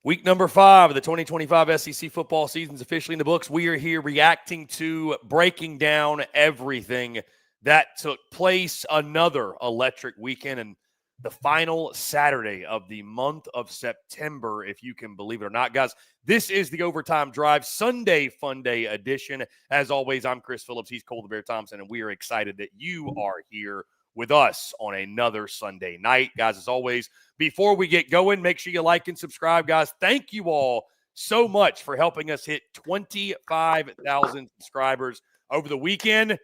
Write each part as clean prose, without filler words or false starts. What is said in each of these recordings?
Week number 5 of the 2025 SEC football season is officially in the books. We are here reacting to, breaking down everything that took place. Another electric weekend and the final Saturday of the month of September, if you can believe it or not. Guys, this is the Overtime Drive Sunday Fun Day edition. As always, I'm Chris Phillips. He's Cole the Bear Thompson, and we are excited that you are here with us on another Sunday night. Guys, as always, before we get going, make sure you like and subscribe, guys. Thank you all so much for helping us hit 25,000 subscribers over the weekend.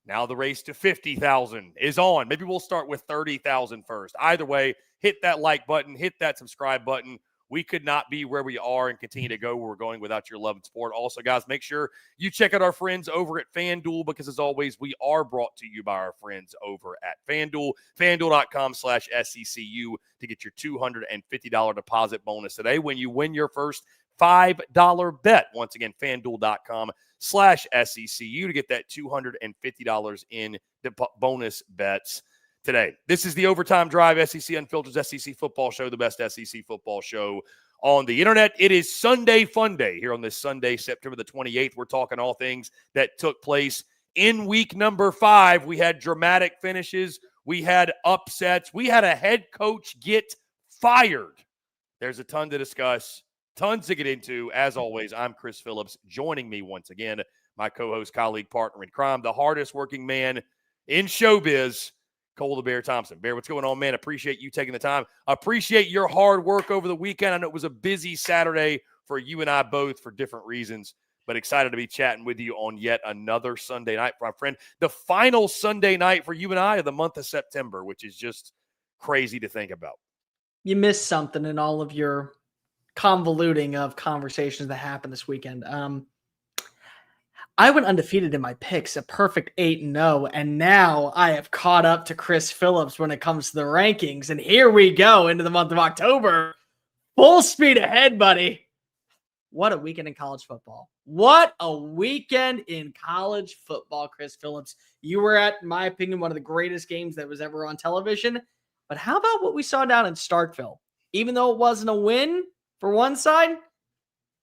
Now the race to 50,000 is on. Maybe we'll start with 30,000 first. Either way, hit that like button, hit that subscribe button. We could not be where we are and continue to go where we're going without your love and support. Also, guys, make sure you check out our friends over at FanDuel because, as always, we are brought to you by our friends over at FanDuel. FanDuel.com/SECU to get your $250 deposit bonus today when you win your first $5 bet. Once again, FanDuel.com/SECU to get that $250 in bonus bets today. This is the Overtime Drive, SEC Unfiltered, SEC football show, the best SEC football show on the internet. It is Sunday Fun Day here on this Sunday, September the 28th. We're talking all things that took place in week number 5. We had dramatic finishes. We had upsets. We had a head coach get fired. There's a ton to discuss, tons to get into. As always, I'm Chris Phillips. Joining me once again, my co-host, colleague, partner in crime, the hardest working man in showbiz, Cole the Bear Thompson. Bear, what's going on, man? Appreciate you taking the time. Appreciate your hard work over the weekend. I know it was a busy Saturday for you and I both for different reasons, but excited to be chatting with you on yet another Sunday night, my friend. The final Sunday night for you and I of the month of September, which is just crazy to think about. You missed something in all of your convoluting of conversations that happened this weekend. I went undefeated in my picks, a perfect 8-0, and now I have caught up to Chris Phillips when it comes to the rankings. And here we go into the month of October. Full speed ahead, buddy. What a weekend in college football. What a weekend in college football, Chris Phillips. You were at, in my opinion, one of the greatest games that was ever on television. But how about what we saw down in Starkville? Even though it wasn't a win for one side,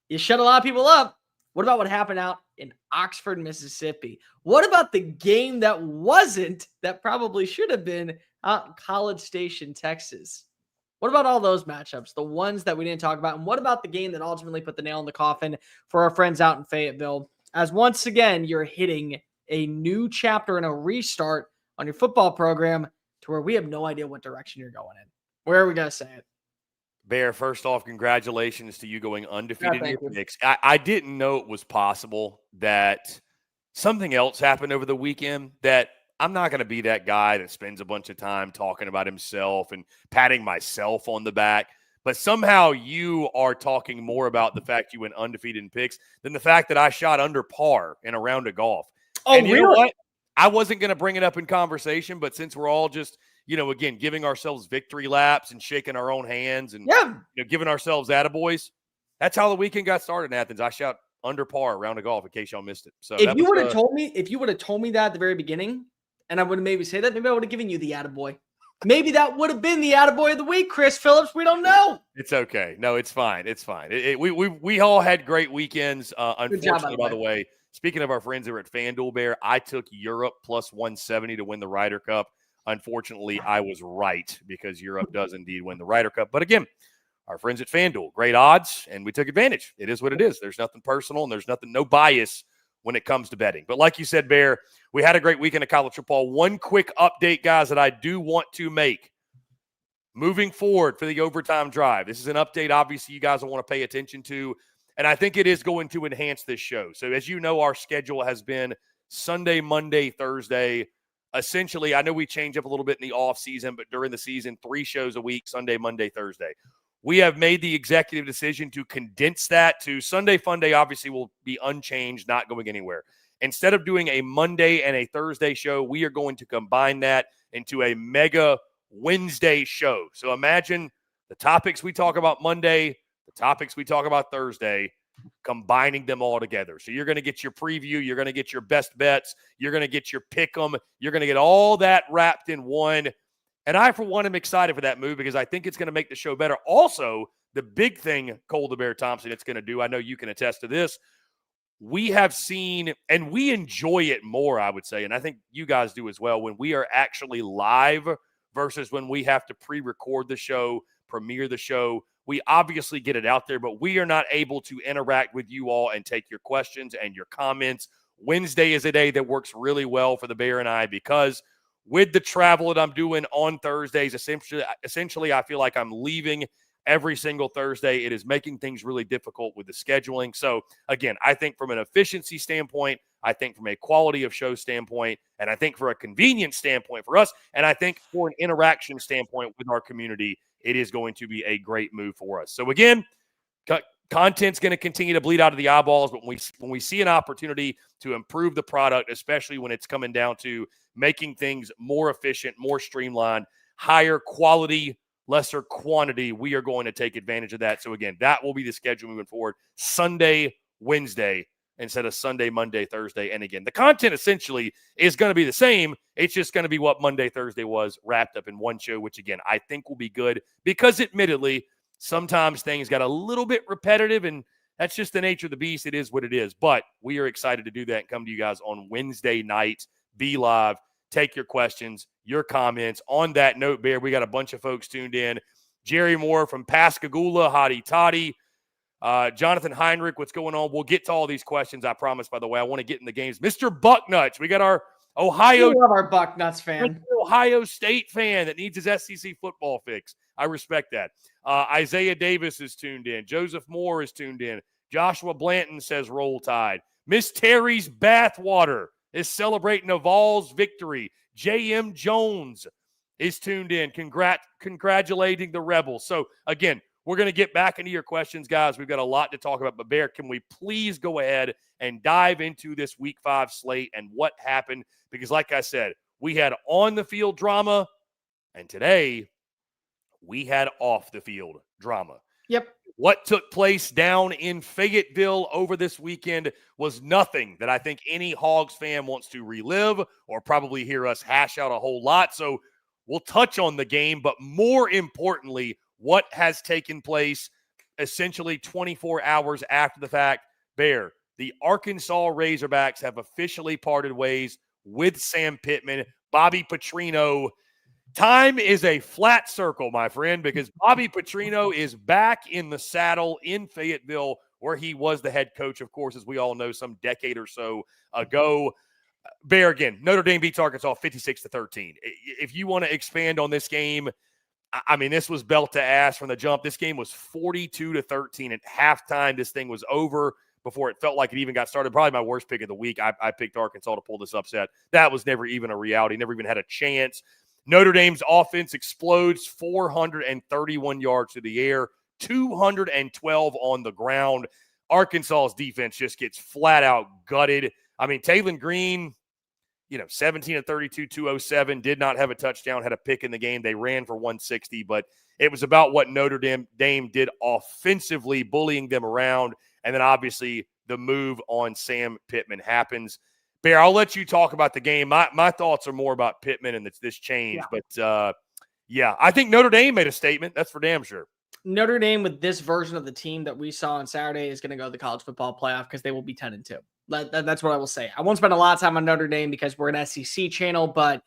you shut a lot of people up. What about what happened out in Oxford, Mississippi? What about the game that wasn't, that probably should have been out in College Station, Texas? What about all those matchups, the ones that we didn't talk about? And what about the game that ultimately put the nail in the coffin for our friends out in Fayetteville? As once again, you're hitting a new chapter and a restart on your football program to where we have no idea what direction you're going in. Where are we going to say it? Bear, first off, congratulations to you going undefeated in your picks. I didn't know it was possible that something else happened over the weekend, that I'm not going to be that guy that spends a bunch of time talking about himself and patting myself on the back. But somehow you are talking more about the fact you went undefeated in picks than the fact that I shot under par in a round of golf. Oh, and you really? know what? I wasn't going to bring it up in conversation, but since we're all just, again, giving ourselves victory laps and shaking our own hands and giving ourselves attaboys, that's how the weekend got started in Athens. I shot under par around of golf, in case y'all missed it. So if you would have told me that at the very beginning, and I would have maybe said that, maybe I would have given you the attaboy. Maybe that would have been the attaboy of the week, Chris Phillips. We don't know. It's okay. No, it's fine. It's fine. We all had great weekends. Unfortunately, by the way, speaking of our friends who are at FanDuel, Bear, I took Europe plus 170 to win the Ryder Cup. Unfortunately, I was right because Europe does indeed win the Ryder Cup. But again, our friends at FanDuel, great odds, and we took advantage. It is what it is. There's nothing personal, and there's no bias when it comes to betting. But like you said, Bear, we had a great weekend of college football. One quick update, guys, that I do want to make. Moving forward for the Overtime Drive, this is an update obviously you guys will want to pay attention to, and I think it is going to enhance this show. So as you know, our schedule has been Sunday, Monday, Thursday. Essentially, I know we change up a little bit in the off season, but during the season, 3 shows a week, Sunday, Monday, Thursday. We have made the executive decision to condense that to Sunday Fun Day. Obviously, will be unchanged, not going anywhere. Instead of doing a Monday and a Thursday show, we are going to combine that into a mega Wednesday show. So imagine the topics we talk about Monday, the topics we talk about Thursday, combining them all together. So you're going to get your preview, you're going to get your best bets, you're going to get your pick 'em, you're going to get all that wrapped in one. And I, for one, am excited for that move because I think it's going to make the show better. Also, the big thing, Cole the Bear Thompson, it's going to do, I know you can attest to this, we have seen, and we enjoy it more, I would say, and I think you guys do as well, when we are actually live versus when we have to pre-record the show, premiere the show. We obviously get it out there, but we are not able to interact with you all and take your questions and your comments. Wednesday is a day that works really well for the Bear and I because with the travel that I'm doing on Thursdays, essentially I feel like I'm leaving every single Thursday. It is making things really difficult with the scheduling. So, again, I think from an efficiency standpoint, I think from a quality of show standpoint, and I think for a convenience standpoint for us, and I think for an interaction standpoint with our community, it is going to be a great move for us. So, again, content's going to continue to bleed out of the eyeballs, but when we see an opportunity to improve the product, especially when it's coming down to making things more efficient, more streamlined, higher quality, lesser quantity, we are going to take advantage of that. So, again, that will be the schedule moving forward. Sunday, Wednesday, instead of Sunday, Monday, Thursday. And, again, the content essentially is going to be the same. It's just going to be what Monday, Thursday was wrapped up in one show, which, again, I think will be good because, admittedly, sometimes things got a little bit repetitive, and that's just the nature of the beast. It is what it is. But we are excited to do that and come to you guys on Wednesday night, be live, take your questions, your comments. On that note, Bear, we got a bunch of folks tuned in. Jerry Moore from Pascagoula, Hottie Toddy. Jonathan Heinrich, what's going on? We'll get to all these questions, I promise, by the way. I want to get in the games. Mr. Bucknuts, we got our Ohio. We love our Bucknuts fan. Ohio State fan that needs his SEC football fix. I respect that. Isaiah Davis is tuned in. Joseph Moore is tuned in. Joshua Blanton says Roll Tide. Miss Terry's Bathwater is celebrating a Vols victory. J.M. Jones is tuned in, congratulating the Rebels. So, again, we're going to get back into your questions, guys. We've got a lot to talk about. But, Bear, can we please go ahead and dive into this Week 5 slate and what happened? Because, like I said, we had on-the-field drama, and today we had off-the-field drama. Yep. What took place down in Fayetteville over this weekend was nothing that I think any Hogs fan wants to relive or probably hear us hash out a whole lot. So we'll touch on the game, but more importantly, what has taken place essentially 24 hours after the fact. Bear, the Arkansas Razorbacks have officially parted ways with Sam Pittman. Bobby Petrino. Time is a flat circle, my friend, because Bobby Petrino is back in the saddle in Fayetteville, where he was the head coach, of course, as we all know, some decade or so ago. Bear, again, Notre Dame beats Arkansas 56-13. If you want to expand on this game, I mean, this was belt to ass from the jump. This game was 42-13 at halftime. This thing was over before it felt like it even got started. Probably my worst pick of the week. I picked Arkansas to pull this upset. That was never even a reality, never even had a chance. Notre Dame's offense explodes, 431 yards to the air, 212 on the ground. Arkansas's defense just gets flat out gutted. I mean, Taylon Green, 17-32, 207, did not have a touchdown, had a pick in the game. They ran for 160, but it was about what Notre Dame did offensively, bullying them around. And then obviously the move on Sam Pittman happens. Bear, I'll let you talk about the game. My thoughts are more about Pittman and this change. Yeah. But, I think Notre Dame made a statement. That's for damn sure. Notre Dame, with this version of the team that we saw on Saturday, is going to go to the college football playoff because they will be 10-2. That's what I will say. I won't spend a lot of time on Notre Dame because we're an SEC channel, but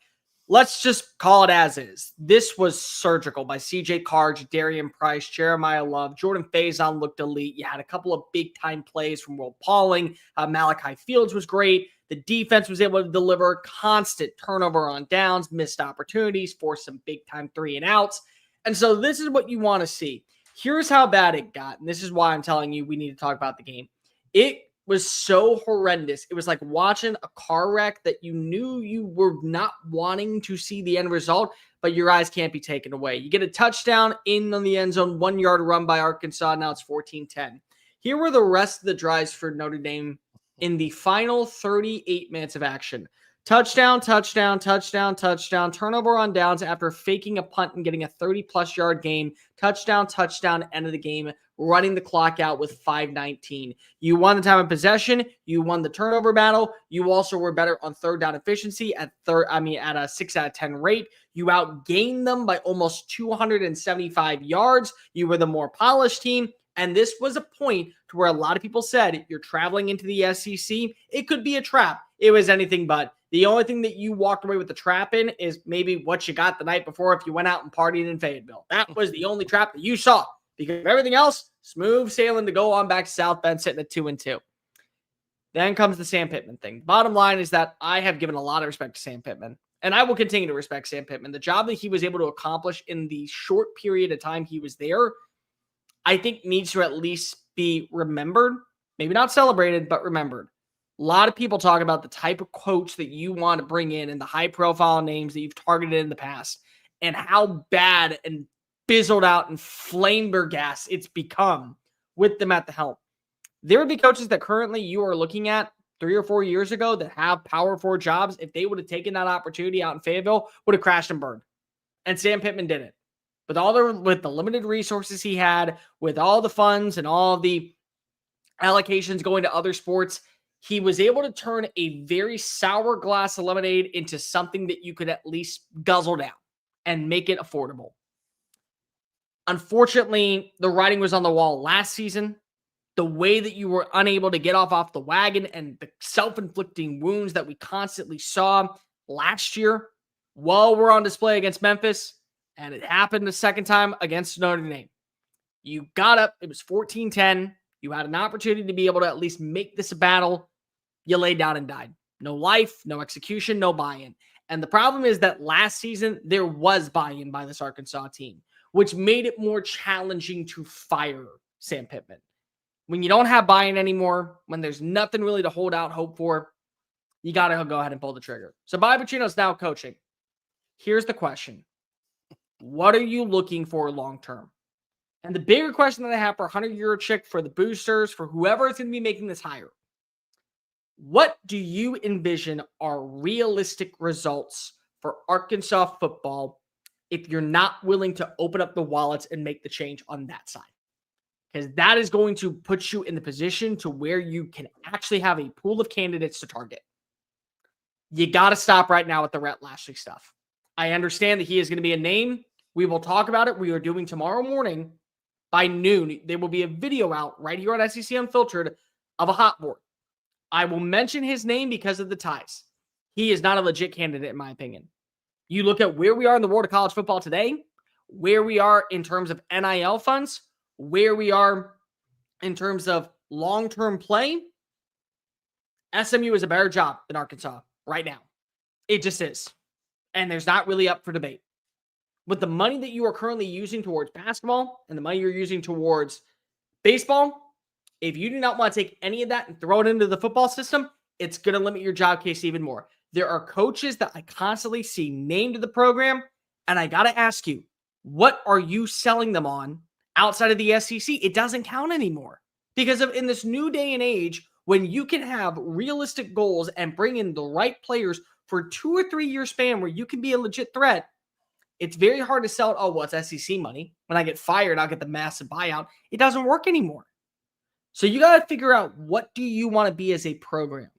let's just call it as is. This was surgical by CJ Carr, Darian Price, Jeremiah Love, Jordan Faison looked elite. You had a couple of big-time plays from Will Pauling. Malachi Fields was great. The defense was able to deliver constant turnover on downs, missed opportunities, forced some big-time 3-and-outs. And so this is what you want to see. Here's how bad it got, and this is why I'm telling you we need to talk about the game. It was so horrendous. It was like watching a car wreck that you knew you were not wanting to see the end result, but your eyes can't be taken away. You get a touchdown in on the end zone, 1-yard run by Arkansas. Now it's 14-10. Here were the rest of the drives for Notre Dame in the final 38 minutes of action. Touchdown, touchdown, touchdown, touchdown, turnover on downs after faking a punt and getting a 30-plus yard game. Touchdown, touchdown, end of the game. running the clock out with 5:19. You won the time of possession. You won the turnover battle. You also were better on third down efficiency at a 6 out of 10 rate. You outgained them by almost 275 yards. You were the more polished team. And this was a point to where a lot of people said, you're traveling into the SEC. It could be a trap. It was anything but. The only thing that you walked away with the trap in is maybe what you got the night before if you went out and partied in Fayetteville. That was the only trap that you saw. Because everything else, smooth sailing to go on back to South Bend, sitting at 2-2. Then comes the Sam Pittman thing. Bottom line is that I have given a lot of respect to Sam Pittman. And I will continue to respect Sam Pittman. The job that he was able to accomplish in the short period of time he was there, I think needs to at least be remembered. Maybe not celebrated, but remembered. A lot of people talk about the type of coach that you want to bring in and the high-profile names that you've targeted in the past and how bad and bizzled out and flamebergas it's become with them at the helm. There would be coaches that currently you are looking at 3 or 4 years ago that have Power 4 jobs. If they would have taken that opportunity out in Fayetteville, would have crashed and burned. And Sam Pittman did it. With the limited resources he had, with all the funds and all the allocations going to other sports, he was able to turn a very sour glass of lemonade into something that you could at least guzzle down and make it affordable. Unfortunately, the writing was on the wall last season. The way that you were unable to get off the wagon and the self-inflicting wounds that we constantly saw last year while we're on display against Memphis, and it happened the second time against Notre Dame. You got up. It was 14-10. You had an opportunity to be able to at least make this a battle. You laid down and died. No life, no execution, no buy-in. And the problem is that last season, there was buy-in by this Arkansas team, which made it more challenging to fire Sam Pittman. When you don't have buy-in anymore, when there's nothing really to hold out hope for, you got to go ahead and pull the trigger. So Bobby Petrino's now coaching. Here's the question. What are you looking for long-term? And the bigger question that I have for Hunter Yurachek, for the boosters, for whoever is going to be making this hire, what do you envision are realistic results for Arkansas football if you're not willing to open up the wallets and make the change on that side? Because that is going to put you in the position to where you can actually have a pool of candidates to target. You got to stop right now with the Rhett Lashley stuff. I understand that he is going to be a name. We will talk about it. We are doing tomorrow morning by noon. There will be a video out right here on SEC Unfiltered of a hot board. I will mention his name because of the ties. He is not a legit candidate, in my opinion. You look at where we are in the world of college football today, where we are in terms of NIL funds, where we are in terms of long-term play. SMU is a better job than Arkansas right now. It just is. And there's not really up for debate. With the money that you are currently using towards basketball and the money you're using towards baseball, if you do not want to take any of that and throw it into the football system, it's going to limit your job case even more. There are coaches that I constantly see named to the program, and I got to ask you, what are you selling them on outside of the SEC? It doesn't count anymore because of in this new day and age, when you can have realistic goals and bring in the right players for a 2 or 3 year span where you can be a legit threat, it's very hard to sell it. Oh, well, it's SEC money. When I get fired, I'll get the massive buyout. It doesn't work anymore. So you got to figure out, what do you want to be as a program?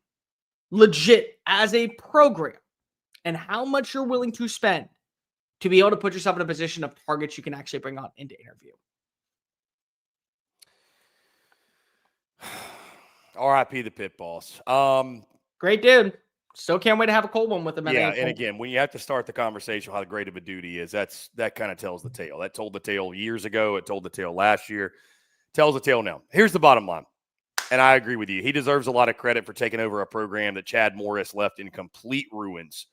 Legit as a program. And how much you're willing to spend to be able to put yourself in a position of targets you can actually bring on into interview. R.I.P. the Pit Boss. Great dude. Still can't wait to have a cold one with him. Yeah, and again, when you have to start the conversation how great of a dude he is, that kind of tells the tale. That told the tale years ago. It told the tale last year. Tells the tale now. Here's the bottom line, and I agree with you. He deserves a lot of credit for taking over a program that Chad Morris left in complete ruins.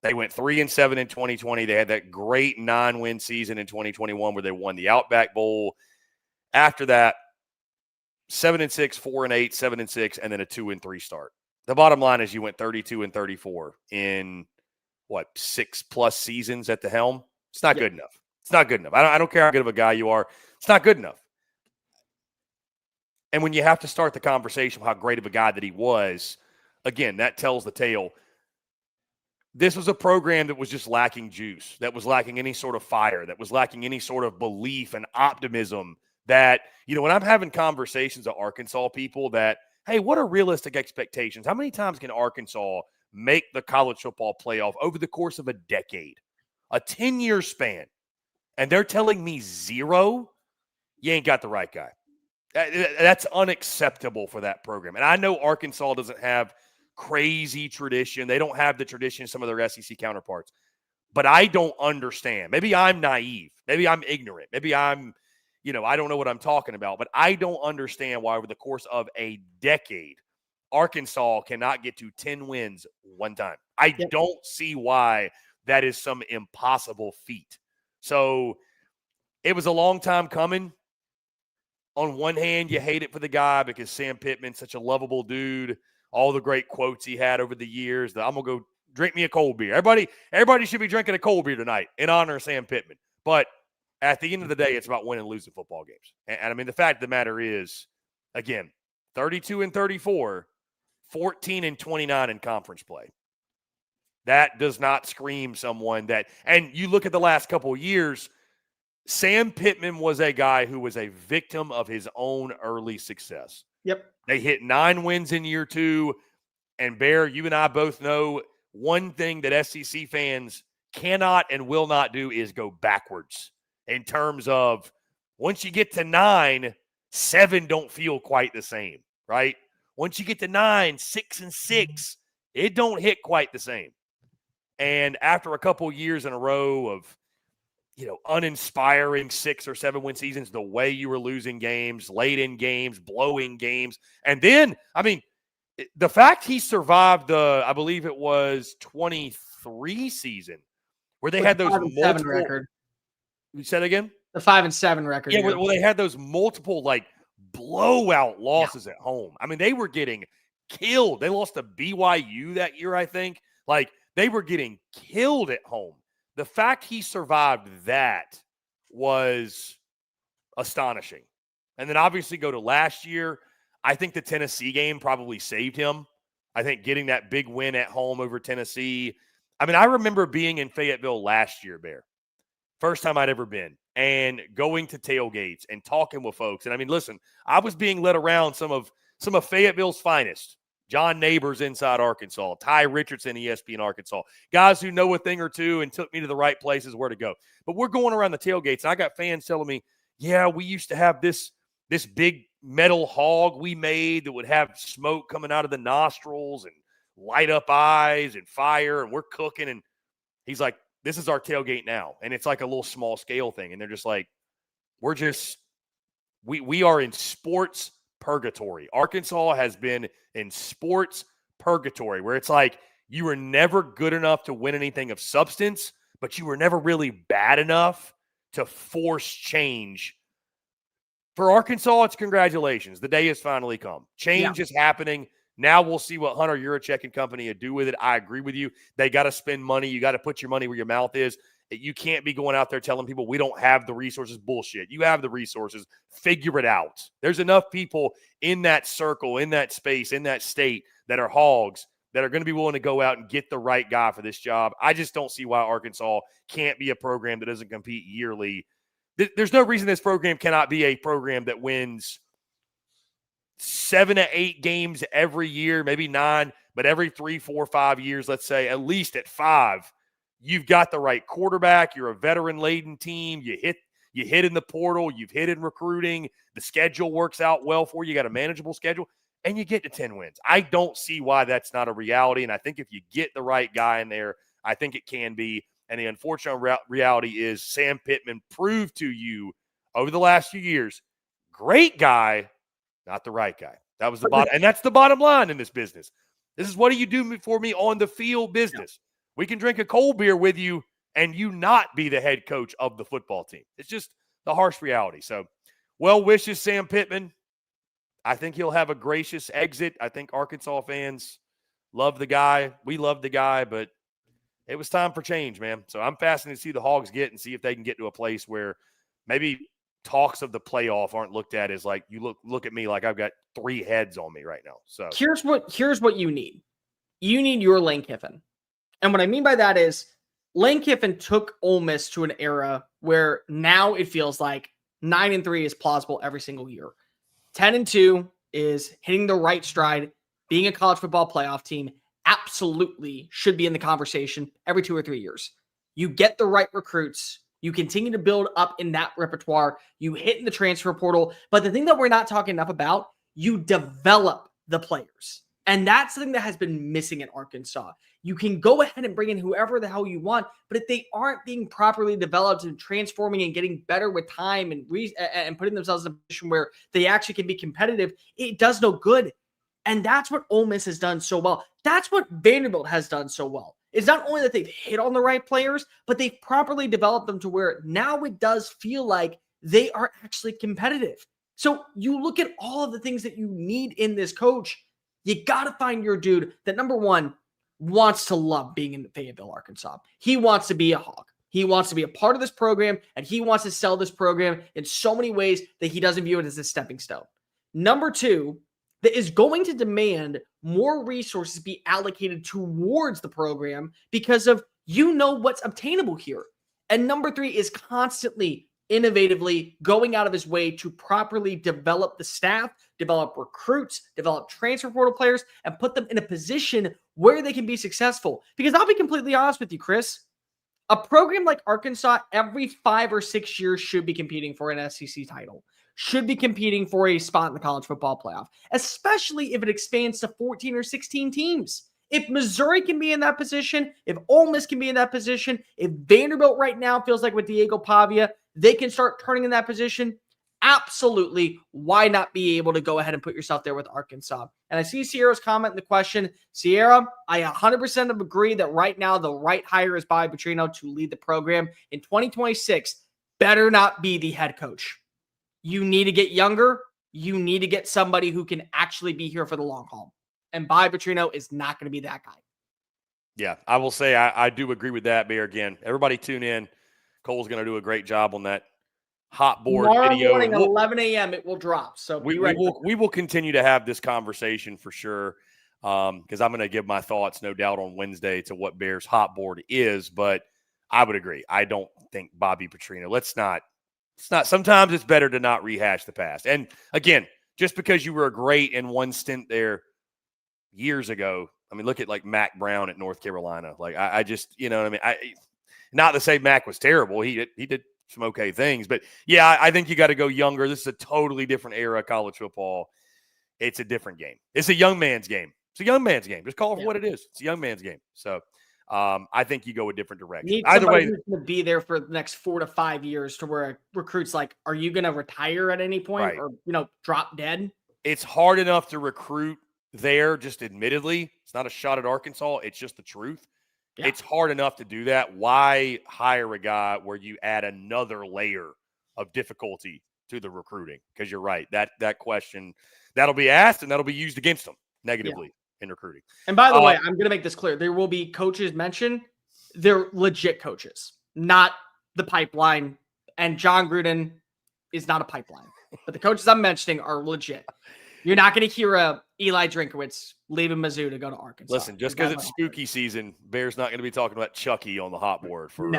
They went 3-7 in 2020. They had that great 9-win season in 2021 where they won the Outback Bowl. After that, 7-6, 4-8, 7-6, and then a 2-3 start. The bottom line is you went 32-34 in, 6+ seasons at the helm? It's not good enough. It's not good enough. I don't care how good of a guy you are. It's not good enough. And when you have to start the conversation of how great of a guy that he was, again, that tells the tale. This was a program that was just lacking juice, that was lacking any sort of fire, that was lacking any sort of belief and optimism that, when I'm having conversations with Arkansas people that, hey, what are realistic expectations? How many times can Arkansas make the college football playoff over the course of a decade, a 10-year span? And they're telling me 0, you ain't got the right guy. That's unacceptable for that program. And I know Arkansas doesn't have crazy tradition. They don't have the tradition of some of their SEC counterparts. But I don't understand. Maybe I'm naive. Maybe I'm ignorant. Maybe I'm, I don't know what I'm talking about. But I don't understand why over the course of a decade, Arkansas cannot get to 10 wins one time. I don't see why that is some impossible feat. So it was a long time coming. On one hand, you hate it for the guy because Sam Pittman's such a lovable dude. All the great quotes he had over the years. I'm going to go drink me a cold beer. Everybody should be drinking a cold beer tonight in honor of Sam Pittman. But at the end of the day, it's about winning and losing football games. And I mean, the fact of the matter is, again, 32-34, 14-29 in conference play. That does not scream someone that – and you look at the last couple of years, Sam Pittman was a guy who was a victim of his own early success. Yep. They hit 9 wins in year 2. And Bear, you and I both know one thing that SEC fans cannot and will not do is go backwards in terms of once you get to 9, 7 don't feel quite the same, right? Once you get to 9, 6 and 6, it don't hit quite the same. And after a couple years in a row of, uninspiring 6 or 7 win seasons, the way you were losing games, late in games, blowing games. And then, I mean, the fact he survived I believe it was 23 season where they had those multiple record. You said again? The 5-7 record. Yeah, well, they had those multiple blowout losses at home. I mean, they were getting killed. They lost to BYU that year, I think. They were getting killed at home. The fact he survived that was astonishing. And then obviously go to last year. I think the Tennessee game probably saved him. I think getting that big win at home over Tennessee. I mean, I remember being in Fayetteville last year, Bear. First time I'd ever been. And going to tailgates and talking with folks. And I mean, listen, I was being led around some of Fayetteville's finest. John Neighbors inside Arkansas, Ty Richardson, ESPN Arkansas, guys who know a thing or two and took me to the right places where to go. But we're going around the tailgates, and I got fans telling me, yeah, we used to have this big metal hog we made that would have smoke coming out of the nostrils and light up eyes and fire, and we're cooking. And he's like, this is our tailgate now. And it's like a little small scale thing. And they're just like, we are in sports purgatory. Arkansas has been in sports purgatory where it's like you were never good enough to win anything of substance, but you were never really bad enough to force change. For Arkansas, it's congratulations. The day has finally come. Change is happening. Now we'll see what Hunter Yurachek and company do with it. I agree with you. They got to spend money. You got to put your money where your mouth is. You can't be going out there telling people we don't have the resources. Bullshit. You have the resources. Figure it out. There's enough people in that circle, in that space, in that state that are hogs that are going to be willing to go out and get the right guy for this job. I just don't see why Arkansas can't be a program that doesn't compete yearly. There's no reason this program cannot be a program that wins 7 to 8 games every year, maybe 9, but every 3, 4, 5 years, let's say, at least at 5, you've got the right quarterback. You're a veteran-laden team. You hit in the portal. You've hit in recruiting. The schedule works out well for you. You got a manageable schedule, and you get to 10 wins. I don't see why that's not a reality, and I think if you get the right guy in there, I think it can be. And the unfortunate reality is Sam Pittman proved to you over the last few years, great guy, not the right guy. That was the bottom, and that's the bottom line in this business. This is what do you do for me on the field business. Yeah. We can drink a cold beer with you and you not be the head coach of the football team. It's just the harsh reality. So, well wishes, Sam Pittman. I think he'll have a gracious exit. I think Arkansas fans love the guy. We love the guy, but it was time for change, man. So I'm fascinated to see the Hogs get and see if they can get to a place where maybe talks of the playoff aren't looked at as like, you look at me like I've got 3 heads on me right now. So here's what you need. You need your Lane Kiffin. And what I mean by that is Lane Kiffin took Ole Miss to an era where now it feels like 9-3 is plausible every single year. 10-2 is hitting the right stride, being a college football playoff team. Absolutely should be in the conversation every 2 or 3 years. You get the right recruits. You continue to build up in that repertoire. You hit in the transfer portal. But the thing that we're not talking enough about, you develop the players. And that's something that has been missing in Arkansas. You can go ahead and bring in whoever the hell you want, but if they aren't being properly developed and transforming and getting better with time and putting themselves in a position where they actually can be competitive, it does no good. And that's what Ole Miss has done so well. That's what Vanderbilt has done so well. It's not only that they've hit on the right players, but they've properly developed them to where now it does feel like they are actually competitive. So you look at all of the things that you need in this coach. You got to find your dude that, number one, wants to love being in Fayetteville, Arkansas. He wants to be a Hawk. He wants to be a part of this program, and he wants to sell this program in so many ways that he doesn't view it as a stepping stone. Number two, that is going to demand more resources be allocated towards the program because of what's obtainable here. And number three is constantly, innovatively going out of his way to properly develop the staff, develop recruits, develop transfer portal players, and put them in a position where they can be successful. Because I'll be completely honest with you, Chris, a program like Arkansas every 5 or 6 years should be competing for an SEC title, should be competing for a spot in the college football playoff, especially if it expands to 14 or 16 teams. If Missouri can be in that position, if Ole Miss can be in that position, if Vanderbilt right now feels like with Diego Pavia, they can start turning in that position, absolutely, why not be able to go ahead and put yourself there with Arkansas? And I see Sierra's comment in the question. Sierra, I 100% agree that right now the right hire is Bobby Petrino to lead the program. In 2026, better not be the head coach. You need to get younger. You need to get somebody who can actually be here for the long haul. And Bobby Petrino is not going to be that guy. Yeah, I will say I do agree with that, Bear. Again, everybody tune in. Cole's going to do a great job on that hot board video. Tomorrow morning, 11 a.m., it will drop. So we will continue to have this conversation for sure, because I'm going to give my thoughts, no doubt, on Wednesday to what Bear's hot board is. But I would agree. I don't think Bobby Petrino. Let's not. Sometimes it's better to not rehash the past. And again, just because you were great in one stint there years ago, I mean, look at like Mac Brown at North Carolina. Like I just, you know what I mean? Not to say Mac was terrible. He did some okay things, but yeah, I think you got to go younger. This is a totally different era of college football. It's a different game. It's a young man's game. It's a young man's game. Just call it for what it is. It's a young man's game. So I think you go a different direction. Either way, who's going to be there for the next 4 to 5 years to where a recruit's like, are you going to retire at any point or, drop dead? It's hard enough to recruit there, just admittedly. It's not a shot at Arkansas. It's just the truth. Yeah. It's hard enough to do that. Why hire a guy where you add another layer of difficulty to the recruiting? Because you're right. That question, that'll be asked and that'll be used against them negatively in recruiting. And by the way, I'm going to make this clear. There will be coaches mentioned. They're legit coaches, not the pipeline. And John Gruden is not a pipeline. But the coaches I'm mentioning are legit. You're not going to hear a Eli Drinkowitz leaving Mizzou to go to Arkansas. Listen, just because it's spooky season, Bear's not going to be talking about Chucky on the hot board for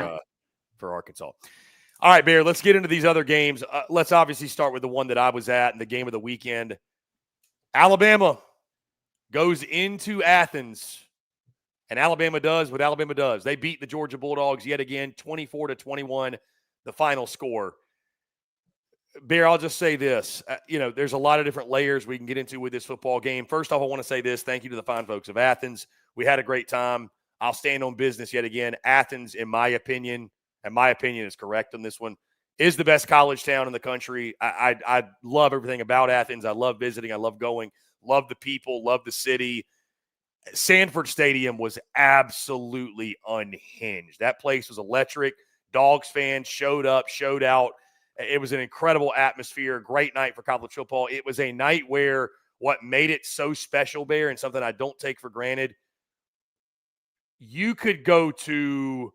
Arkansas. All right, Bear, let's get into these other games. Let's obviously start with the one that I was at in the game of the weekend. Alabama goes into Athens, and Alabama does what Alabama does. They beat the Georgia Bulldogs yet again, 24-21, the final score. Bear, I'll just say this. There's a lot of different layers we can get into with this football game. First off, I want to say this. Thank you to the fine folks of Athens. We had a great time. I'll stand on business yet again. Athens, in my opinion, and my opinion is correct on this one, is the best college town in the country. I love everything about Athens. I love visiting. I love going. Love the people. Love the city. Sanford Stadium was absolutely unhinged. That place was electric. Dogs fans showed up, showed out. It was an incredible atmosphere, great night for college football. It was a night where what made it so special, Bear, and something I don't take for granted, you could go to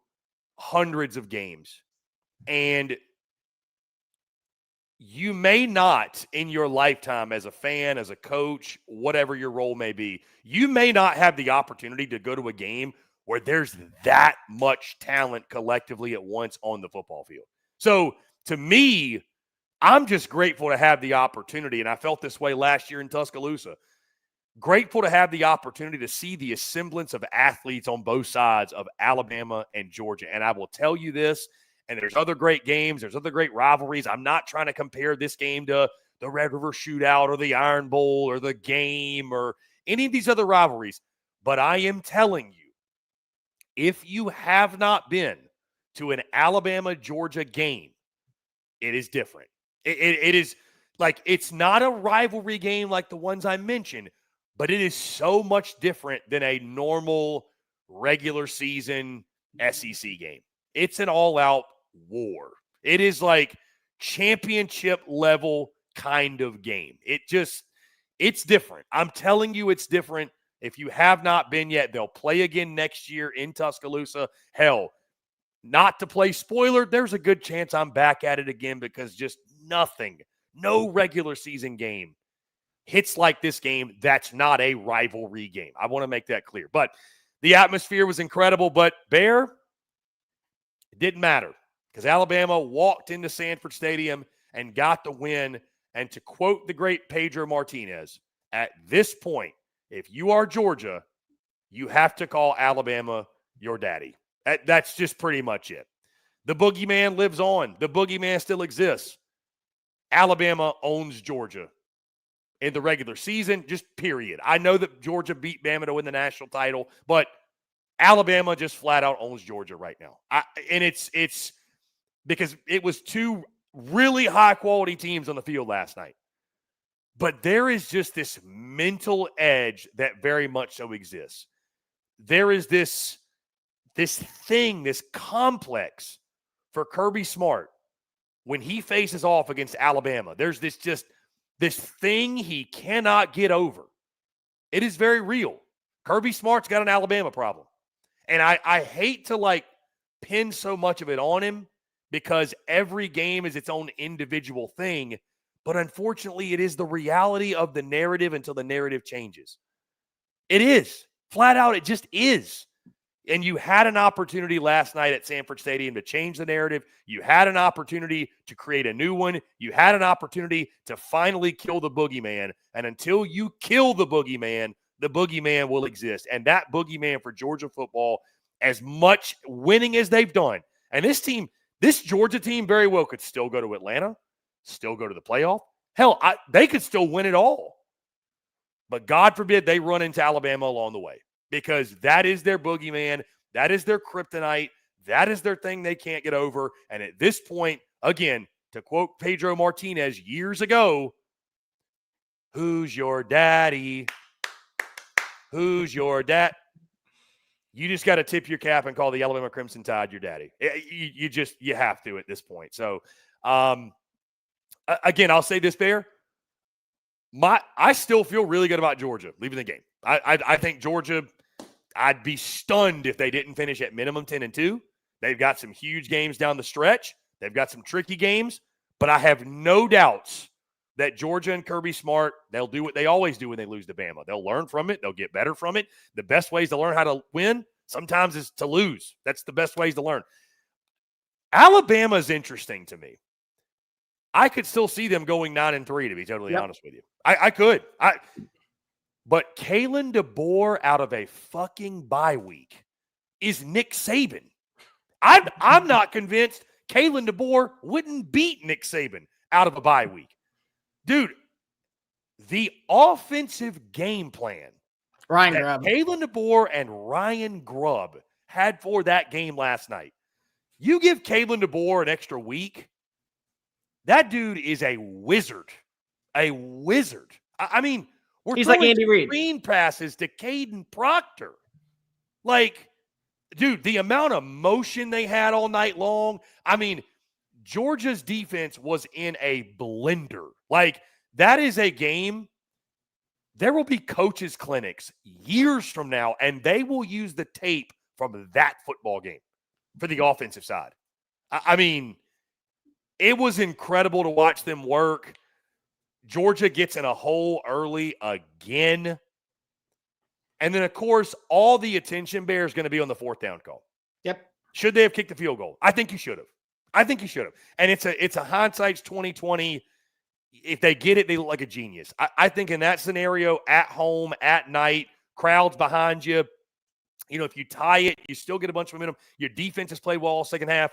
hundreds of games, and you may not in your lifetime as a fan, as a coach, whatever your role may be, you may not have the opportunity to go to a game where there's that much talent collectively at once on the football field. So, to me, I'm just grateful to have the opportunity, and I felt this way last year in Tuscaloosa. Grateful to have the opportunity to see the assemblance of athletes on both sides of Alabama and Georgia. And I will tell you this, and there's other great games, there's other great rivalries. I'm not trying to compare this game to the Red River Shootout or the Iron Bowl or the Game or any of these other rivalries. But I am telling you, if you have not been to an Alabama-Georgia game, it is different. It is like, it's not a rivalry game like the ones I mentioned, but it is so much different than a normal regular season SEC game. It's an all-out war. It is like championship level kind of game. It's different. I'm telling you, it's different. If you have not been yet, they'll play again next year in Tuscaloosa. Hell, not to play spoiler, there's a good chance I'm back at it again because just no regular season game hits like this game. That's not a rivalry game. I want to make that clear. But the atmosphere was incredible. But Bear, it didn't matter because Alabama walked into Sanford Stadium and got the win. And to quote the great Pedro Martinez, at this point, if you are Georgia, you have to call Alabama your daddy. That's just pretty much it. The boogeyman lives on. The boogeyman still exists. Alabama owns Georgia in the regular season, just period. I know that Georgia beat Bama to win the national title, but Alabama just flat out owns Georgia right now. And it's because it was two really high-quality teams on the field last night. But there is just this mental edge that very much so exists. There is this thing, this complex for Kirby Smart when he faces off against Alabama. There's this thing he cannot get over. It is very real. Kirby Smart's got an Alabama problem. And I hate to pin so much of it on him because every game is its own individual thing. But unfortunately, it is the reality of the narrative until the narrative changes. It is. Flat out, it just is. And you had an opportunity last night at Sanford Stadium to change the narrative. You had an opportunity to create a new one. You had an opportunity to finally kill the boogeyman. And until you kill the boogeyman will exist. And that boogeyman for Georgia football, as much winning as they've done, and this Georgia team very well could still go to Atlanta, still go to the playoff. Hell, they could still win it all. But God forbid they run into Alabama along the way. Because that is their boogeyman. That is their kryptonite. That is their thing they can't get over. And at this point, again, to quote Pedro Martinez years ago, who's your daddy? Who's your dad? You just got to tip your cap and call the Alabama Crimson Tide your daddy. You have to at this point. So, again, I'll say this, Bear. I still feel really good about Georgia leaving the game. I think Georgia, I'd be stunned if they didn't finish at minimum 10-2. They've got some huge games down the stretch. They've got some tricky games. But I have no doubts that Georgia and Kirby Smart, they'll do what they always do when they lose to Bama. They'll learn from it. They'll get better from it. The best ways to learn how to win sometimes is to lose. That's the best ways to learn. Alabama is interesting to me. I could still see them going 9-3, to be totally honest with you. I could. But Kalen DeBoer out of a fucking bye week is Nick Saban. I'm not convinced Kalen DeBoer wouldn't beat Nick Saban out of a bye week. Dude, the offensive game plan Ryan Grubb, Kalen DeBoer and Ryan Grubb had for that game last night. You give Kalen DeBoer an extra week, that dude is a wizard. A wizard. I mean, he's like Andy Reid. Screen passes to Caden Proctor. Dude, the amount of motion they had all night long. I mean, Georgia's defense was in a blender. That is a game. There will be coaches' clinics years from now, and they will use the tape from that football game for the offensive side. I mean, it was incredible to watch them work. Georgia gets in a hole early again. And then, of course, all the attention, Bear, is going to be on the fourth down call. Yep. Should they have kicked the field goal? I think you should have. I think he should have. And it's a hindsight's 2020. If they get it, they look like a genius. I think in that scenario, at home, at night, crowds behind you, if you tie it, you still get a bunch of momentum. Your defense has played well all second half.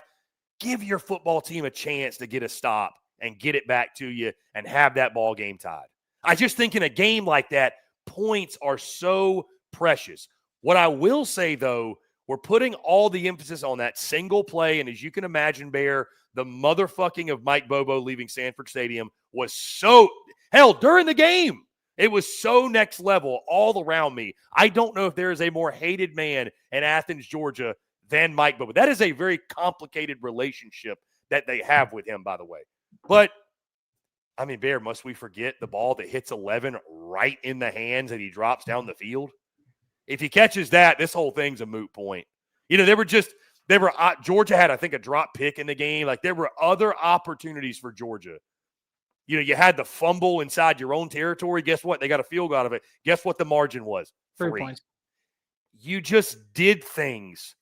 Give your football team a chance to get a stop and get it back to you and have that ball game tied. I just think in a game like that, points are so precious. What I will say, though, we're putting all the emphasis on that single play, and as you can imagine, Bear, the motherfucking of Mike Bobo leaving Sanford Stadium was so – hell, during the game, it was so next level all around me. I don't know if there is a more hated man in Athens, Georgia than Mike Bobo. That is a very complicated relationship that they have with him, by the way. But, I mean, Bear, must we forget the ball that hits 11 right in the hands and he drops down the field? If he catches that, this whole thing's a moot point. Georgia had, I think, a drop pick in the game. Like, there were other opportunities for Georgia. You had the fumble inside your own territory. Guess what? They got a field goal out of it. Guess what the margin was? 3 points. You just did things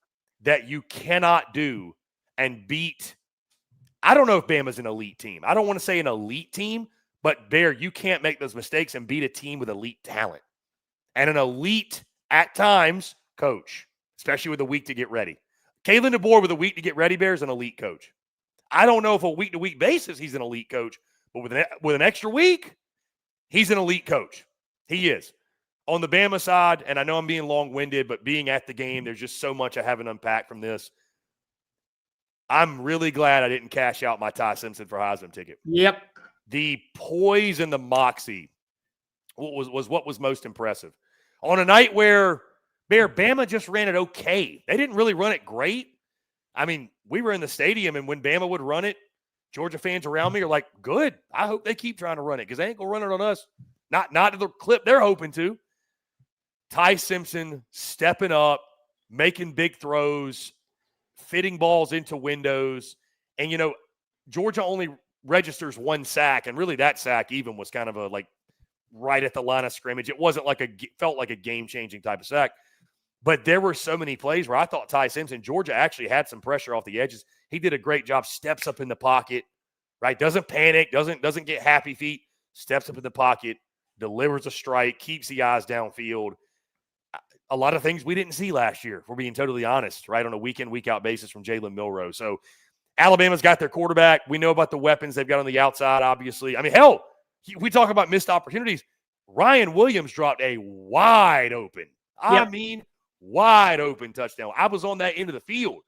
that you cannot do and beat. I don't know if Bama's an elite team. I don't want to say an elite team, but Bear, you can't make those mistakes and beat a team with elite talent. And an elite, at times, coach, especially with a week to get ready. Kalen DeBoer with a week to get ready, Bear, is an elite coach. I don't know if a week-to-week basis he's an elite coach, but with an extra week, he's an elite coach. He is. On the Bama side, and I know I'm being long-winded, but being at the game, there's just so much I haven't unpacked from this. I'm really glad I didn't cash out my Ty Simpson for Heisman ticket. Yep. The poise and the moxie was what was most impressive. On a night where Bama just ran it okay. They didn't really run it great. I mean, we were in the stadium, and when Bama would run it, Georgia fans around me are like, good. I hope they keep trying to run it because they ain't going to run it on us. Not to the clip they're hoping to. Ty Simpson stepping up, making big throws, fitting balls into windows. And, Georgia only registers one sack, and really that sack even was kind of a right at the line of scrimmage. It wasn't felt like a game-changing type of sack. But there were so many plays where I thought Ty Simpson, Georgia actually had some pressure off the edges. He did a great job, steps up in the pocket, right? Doesn't panic, doesn't get happy feet, steps up in the pocket, delivers a strike, keeps the eyes downfield. A lot of things we didn't see last year, if we're being totally honest, right, on a week-in, week-out basis from Jalen Milroe. So Alabama's got their quarterback. We know about the weapons they've got on the outside, obviously. I mean, hell, we talk about missed opportunities. Ryan Williams dropped a wide open, wide open touchdown. I was on that end of the field.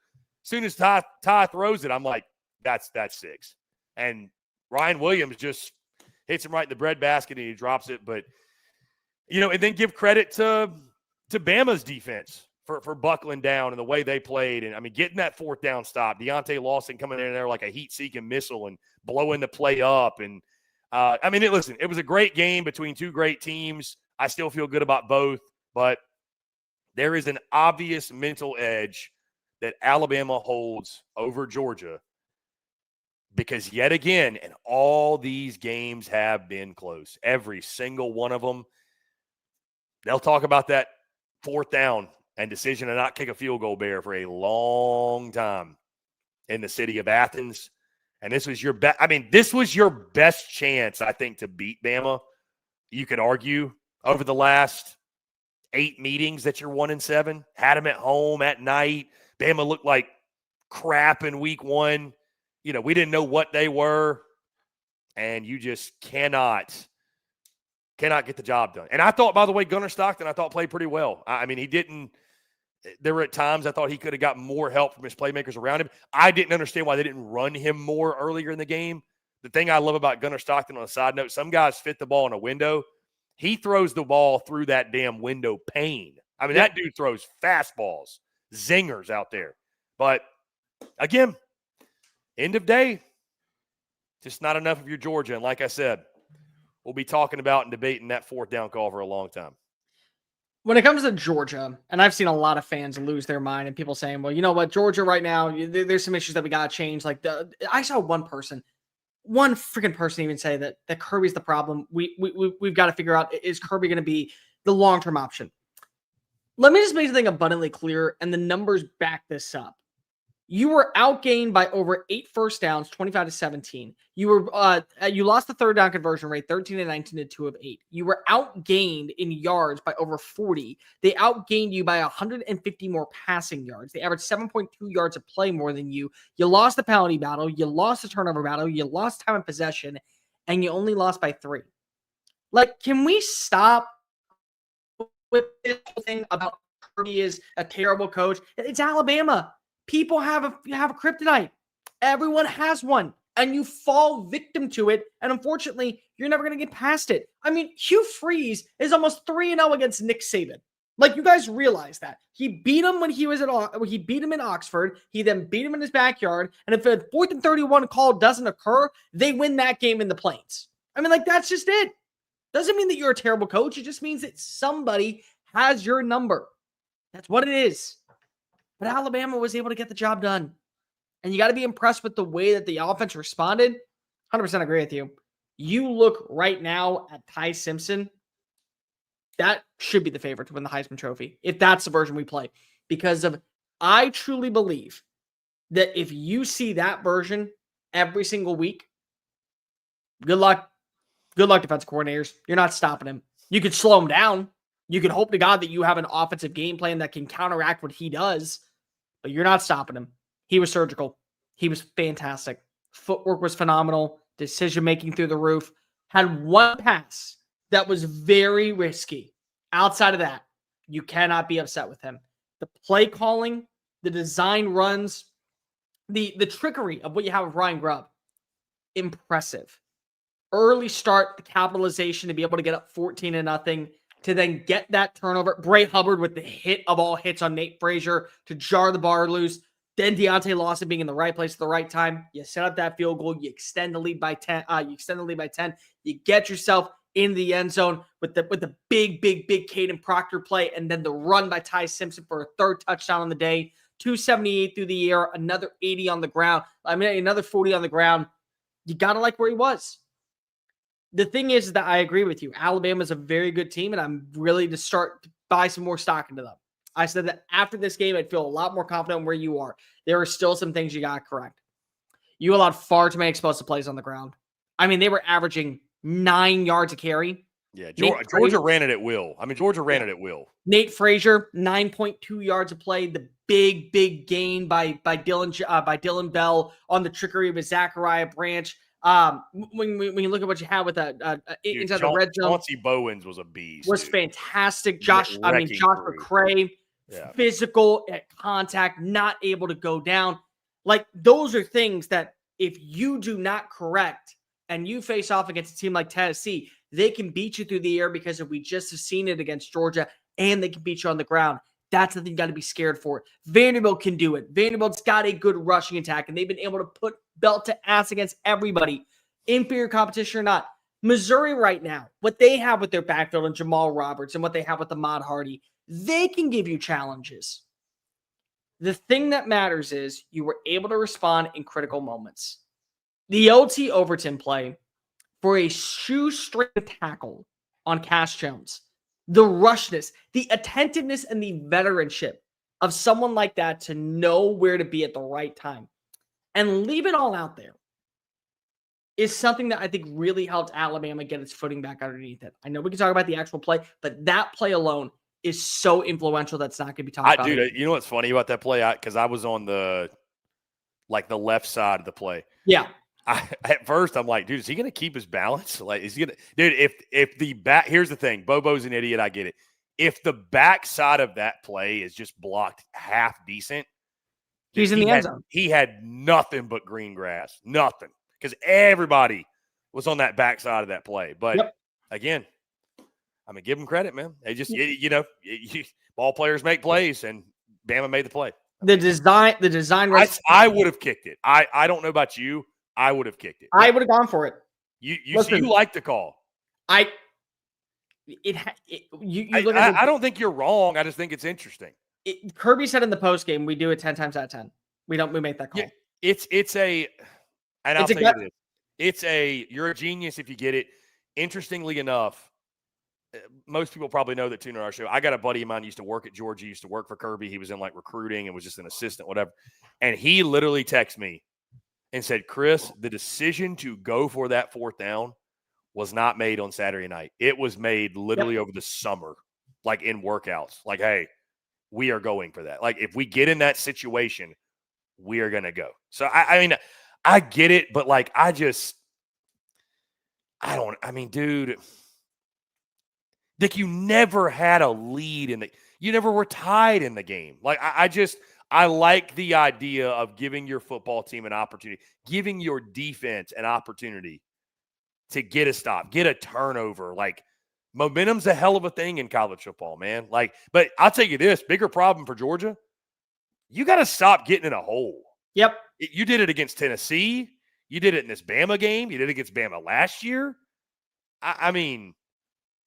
As soon as Ty throws it, I'm like, that's 6. And Ryan Williams just hits him right in the breadbasket and he drops it. But, and then give credit to Bama's defense for buckling down and the way they played. And, I mean, getting that 4th down stop. Deontay Lawson coming in there like a heat-seeking missile and blowing the play up. And, it was a great game between two great teams. I still feel good about both. But there is an obvious mental edge that Alabama holds over Georgia because yet again, and all these games have been close. Every single one of them. They'll talk about that 4th down and decision to not kick a field goal, Bear, for a long time in the city of Athens. And this was your best chance, I think, to beat Bama. You could argue over the last 8 meetings that you're 1-7. Had them at home at night. Bama looked like crap in week 1. We didn't know what they were. And you just cannot get the job done. And I thought, by the way, Gunnar Stockton, played pretty well. I mean, he didn't – there were at times I thought he could have got more help from his playmakers around him. I didn't understand why they didn't run him more earlier in the game. The thing I love about Gunnar Stockton, on a side note, some guys fit the ball in a window. He throws the ball through that damn window pane. I mean, that dude throws fastballs, zingers out there. But, again, end of day, just not enough of your Georgia. And like I said, we'll be talking about and debating that 4th down call for a long time. When it comes to Georgia, and I've seen a lot of fans lose their mind and people saying, well, you know what, Georgia right now, there's some issues that we got to change. I saw one freaking person even say that Kirby's the problem. We've got to figure out, is Kirby going to be the long-term option? Let me just make something abundantly clear, and the numbers back this up. You were outgained by over 8 first downs, 25-17. You lost the third down conversion rate, 13-19 to 2 of 8. You were outgained in yards by over 40. They outgained you by 150 more passing yards. They averaged 7.2 yards a play more than you. You lost the penalty battle. You lost the turnover battle. You lost time of possession, and you only lost by 3. Like, can we stop with this thing about Kirby is a terrible coach? It's Alabama. People have a kryptonite. Everyone has one, and you fall victim to it. And unfortunately, you're never going to get past it. I mean, Hugh Freeze is almost 3-0 against Nick Saban. Like, you guys realize that he beat him when he beat him in Oxford. He then beat him in his backyard. And if a 4th and 31 call doesn't occur, they win that game in the Plains. I mean, like, that's just it. Doesn't mean that you're a terrible coach. It just means that somebody has your number. That's what it is. But Alabama was able to get the job done. And you got to be impressed with the way that the offense responded. 100% agree with you. You look right now at Ty Simpson. That should be the favorite to win the Heisman Trophy, if that's the version we play. Because I truly believe that if you see that version every single week, good luck. Good luck, defensive coordinators. You're not stopping him. You could slow him down. You can hope to God that you have an offensive game plan that can counteract what he does. But you're not stopping him. He was surgical. He was fantastic. Footwork was phenomenal. Decision-making through the roof. Had one pass that was very risky. Outside of that, you cannot be upset with him. The play calling, the design runs, the trickery of what you have with Ryan Grubb, impressive. Early start, the capitalization to be able to get up 14-0, to then get that turnover. Bray Hubbard with the hit of all hits on Nate Frazier to jar the bar loose. Then Deontay Lawson being in the right place at the right time. You set up that field goal. You extend the lead by 10. You get yourself in the end zone with the big Caden Proctor play, and then the run by Ty Simpson for a 3rd touchdown on the day. 278 through the air, another 80 on the ground. Another 40 on the ground. You gotta like where he was. The thing is that I agree with you. Alabama's a very good team, and I'm really to start to buy some more stock into them. I said that after this game, I'd feel a lot more confident where you are. There are still some things you got to correct. You allowed far too many explosive plays on the ground. I mean, they were averaging 9 yards a carry. Yeah, Georgia ran it at will. Georgia ran it at will. Nate Frazier, 9.2 yards a play. The big gain by Dylan Bell on the trickery of a Zachariah Branch. When you look at what you have with inside the red zone, Chauncey Bowens was a beast. Was fantastic. Josh McCray, physical at contact, not able to go down. Like, those are things that if you do not correct and you face off against a team like Tennessee, they can beat you through the air because we just have seen it against Georgia, and they can beat you on the ground. That's the thing you got to be scared for. Vanderbilt can do it. Vanderbilt's got a good rushing attack, and they've been able to put belt to ass against everybody, inferior competition or not. Missouri right now, what they have with their backfield and Jamal Roberts and what they have with Ahmad Hardy, they can give you challenges. The thing that matters is you were able to respond in critical moments. The OT Overton play for a shoestring tackle on Cash Jones. The rushness, the attentiveness, and the veteranship of someone like that to know where to be at the right time and leave it all out there is something that I think really helped Alabama get its footing back underneath it. I know we can talk about the actual play, but that play alone is so influential that's not going to be talked about. Dude, you know what's funny about that play? Because I was on the left side of the play. Yeah. At first, I'm like, dude, is he going to keep his balance? Like, is he going to – dude, if the back – here's the thing. Bobo's an idiot. I get it. If the back side of that play is just blocked half decent, he's in the end zone. He had nothing but green grass. Nothing. Because everybody was on that back side of that play. But, again, give him credit, man. They just ball players make plays, and Bama made the play. The design. I would have kicked it. I don't know about you. I would have kicked it. I would have gone for it. You like the call. I don't think you're wrong. I just think it's interesting. Kirby said in the post game, we do it 10 times out of 10. We make that call. Yeah, you're a genius if you get it. Interestingly enough, most people probably know that tune in our show. I got a buddy of mine who used to work at Georgia, used to work for Kirby. He was in like recruiting and was just an assistant, whatever. And he literally texted me and said, Chris, the decision to go for that 4th down was not made on Saturday night. It was made literally over the summer, like in workouts. Like, hey, we are going for that. Like, if we get in that situation, we are going to go. So, I mean, I get it, but like, dude, like you never had a lead you never were tied in the game. Like, I like the idea of giving your football team an opportunity, giving your defense an opportunity to get a stop, get a turnover. Like, momentum's a hell of a thing in college football, man. Like, but I'll tell you this, bigger problem for Georgia, you got to stop getting in a hole. Yep. You did it against Tennessee. You did it in this Bama game. You did it against Bama last year. I mean,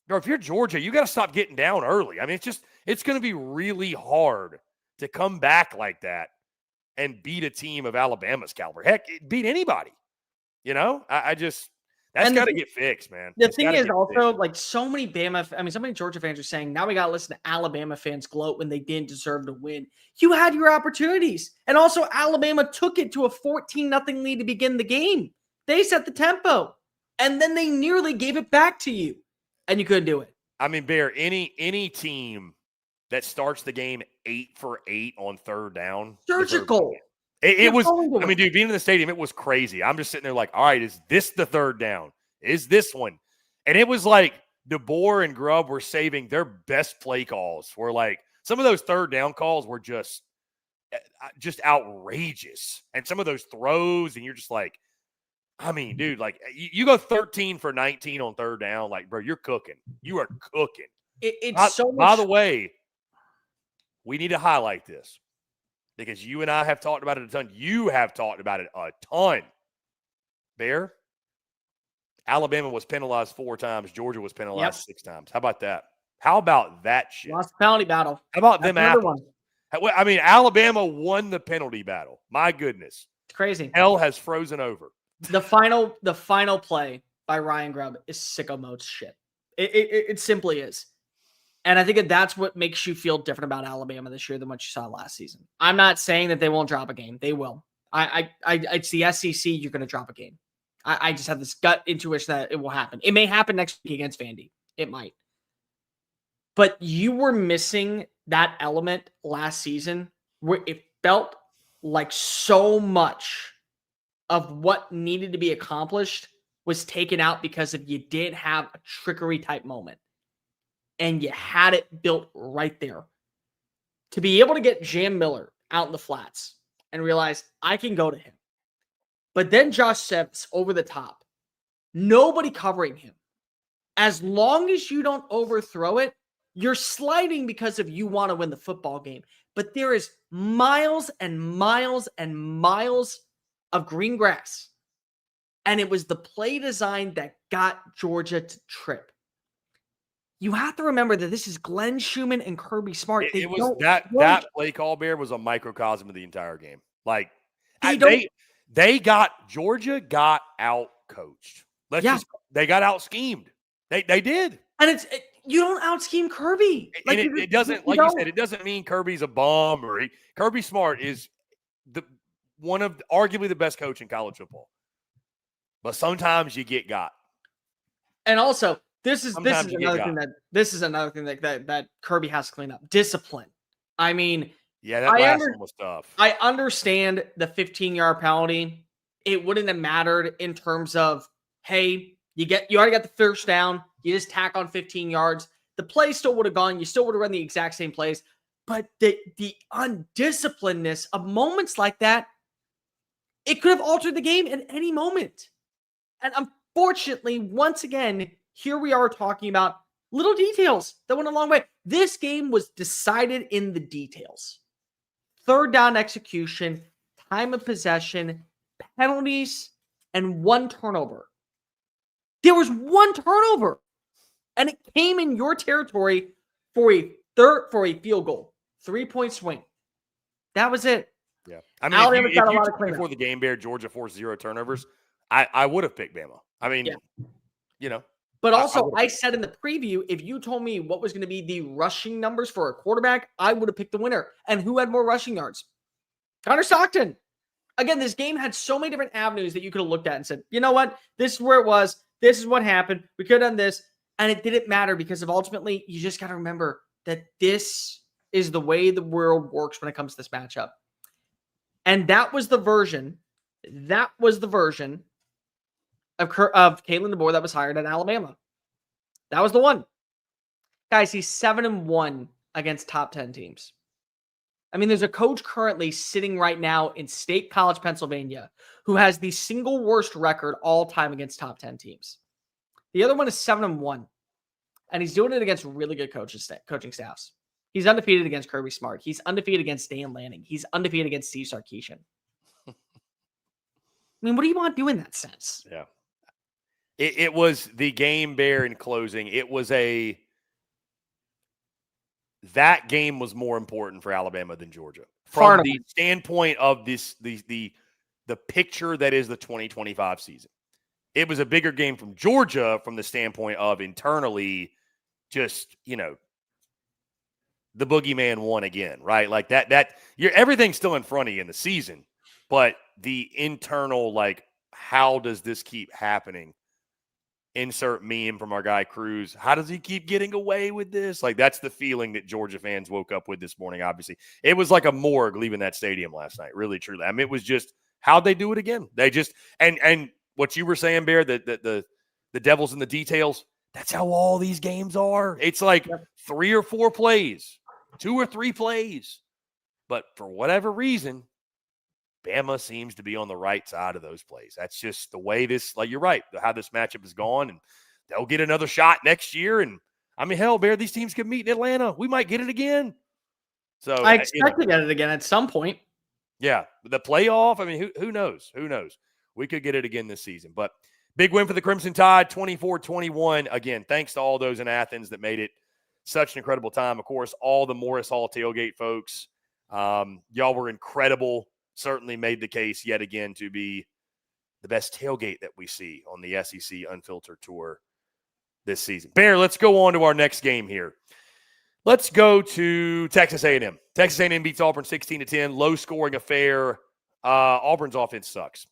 or if you're Georgia, you got to stop getting down early. I mean, it's going to be really hard to come back like that and beat a team of Alabama's caliber. Heck, beat anybody. You know, that's got to get fixed, man. The thing is also, like, so many Georgia fans are saying, now we got to listen to Alabama fans gloat when they didn't deserve to win. You had your opportunities. And also, Alabama took it to a 14-0 lead to begin the game. They set the tempo. And then they nearly gave it back to you. And you couldn't do it. I mean, Bear, any team that starts the game 8 for 8 on 3rd down. Surgical. It was, I mean, dude, being in the stadium, it was crazy. I'm just sitting there like, all right, is this the 3rd down? Is this one? And it was like DeBoer and Grubb were saving their best play calls. Were like, some of those 3rd down calls were just outrageous. And some of those throws, and you're just like, I mean, dude, like you go 13 for 19 on 3rd down. Like, bro, you're cooking. You are cooking. By the way, we need to highlight this because you and I have talked about it a ton. You have talked about it a ton. Bear, Alabama was penalized 4 times. Georgia was penalized 6 times. How about that? How about that shit? Lost the penalty battle. How about them apples? I mean, Alabama won the penalty battle. My goodness. It's crazy. Hell has frozen over. The final play by Ryan Grubb is sicko mode shit. It simply is. And I think that's what makes you feel different about Alabama this year than what you saw last season. I'm not saying that they won't drop a game. They will. It's the SEC. You're going to drop a game. I just have this gut intuition that it will happen. It may happen next week against Vandy. It might. But you were missing that element last season where it felt like so much of what needed to be accomplished was taken out because you did have a trickery type moment. And you had it built right there. To be able to get Jam Miller out in the flats and realize I can go to him. But then Josh Sevis over the top. Nobody covering him. As long as you don't overthrow it, you're sliding because of you want to win the football game. But there is miles and miles and miles of green grass. And it was the play design that got Georgia to trip. You have to remember that this is Glenn Schumann and Kirby Smart. It was that play call, Bear, was a microcosm of the entire game. Like Georgia got out coached. They got out schemed. They did. And you don't out scheme Kirby. Like, and it doesn't, like you said, it doesn't mean Kirby's a bum or Kirby Smart is one of arguably the best coach in college football. But sometimes you get got. And also, This is another thing that Kirby has to clean up. Discipline. I mean, that last one was tough. I understand the 15-yard penalty. It wouldn't have mattered in terms of, hey, you already got the first down. You just tack on 15 yards. The play still would have gone. You still would have run the exact same plays. But the undisciplinedness of moments like that, it could have altered the game at any moment. And unfortunately, once again, here we are talking about little details that went a long way. This game was decided in the details. 3rd down execution, time of possession, penalties, and 1 turnover. There was 1 turnover, and it came in your territory for a field goal, 3-point swing. That was it. Yeah, I mean, if you took before the game, Bear, Georgia forced 0 turnovers, I would have picked Bama. I mean, you know. But also, I said in the preview, if you told me what was going to be the rushing numbers for a quarterback, I would have picked the winner. And who had more rushing yards? Connor Stockton. Again, this game had so many different avenues that you could have looked at and said, you know what? This is where it was. This is what happened. We could have done this. And it didn't matter because of ultimately, you just got to remember that this is the way the world works when it comes to this matchup. And that was the version. That was the version of Kalen DeBoer that was hired at Alabama. That was the one. Guys, he's 7-1 against top 10 teams. I mean, there's a coach currently sitting right now in State College, Pennsylvania, who has the single worst record all time against top 10 teams. The other one is 7-1, and he's doing it against really good coaching staffs. He's undefeated against Kirby Smart. He's undefeated against Dan Lanning. He's undefeated against Steve Sarkisian. I mean, what do you want to do in that sense? Yeah. It was the game, Bear, in closing. That game was more important for Alabama than Georgia. From the standpoint of the picture that is the 2025 season. It was a bigger game from Georgia from the standpoint of internally just, the boogeyman won again, right? Like everything's still in front of you in the season, but the internal, like, how does this keep happening? Insert meme from our guy Cruz. How does he keep getting away with this? Like, that's the feeling that Georgia fans woke up with this morning, obviously. It was like a morgue leaving that stadium last night, really, truly. I mean, it was just, how'd they do it again? They just, and what you were saying, Bear, that the devil's in the details, that's how all these games are. It's like 3 or 4 plays, 2 or 3 plays. But for whatever reason, Bama seems to be on the right side of those plays. That's just the way this, like, you're right, how this matchup has gone, and they'll get another shot next year. And I mean, hell, Bear, these teams could meet in Atlanta. We might get it again. So I expect to get it again at some point. Yeah, the playoff. I mean, who knows? Who knows? We could get it again this season. But big win for the Crimson Tide, 24-21. Again, thanks to all those in Athens that made it such an incredible time. Of course, all the Morris Hall tailgate folks. Y'all were incredible. Certainly made the case yet again to be the best tailgate that we see on the SEC Unfiltered Tour this season. Bear, let's go on to our next game here. Let's go to Texas A&M. Texas A&M beats Auburn 16-10. Low-scoring affair. Auburn's offense sucks.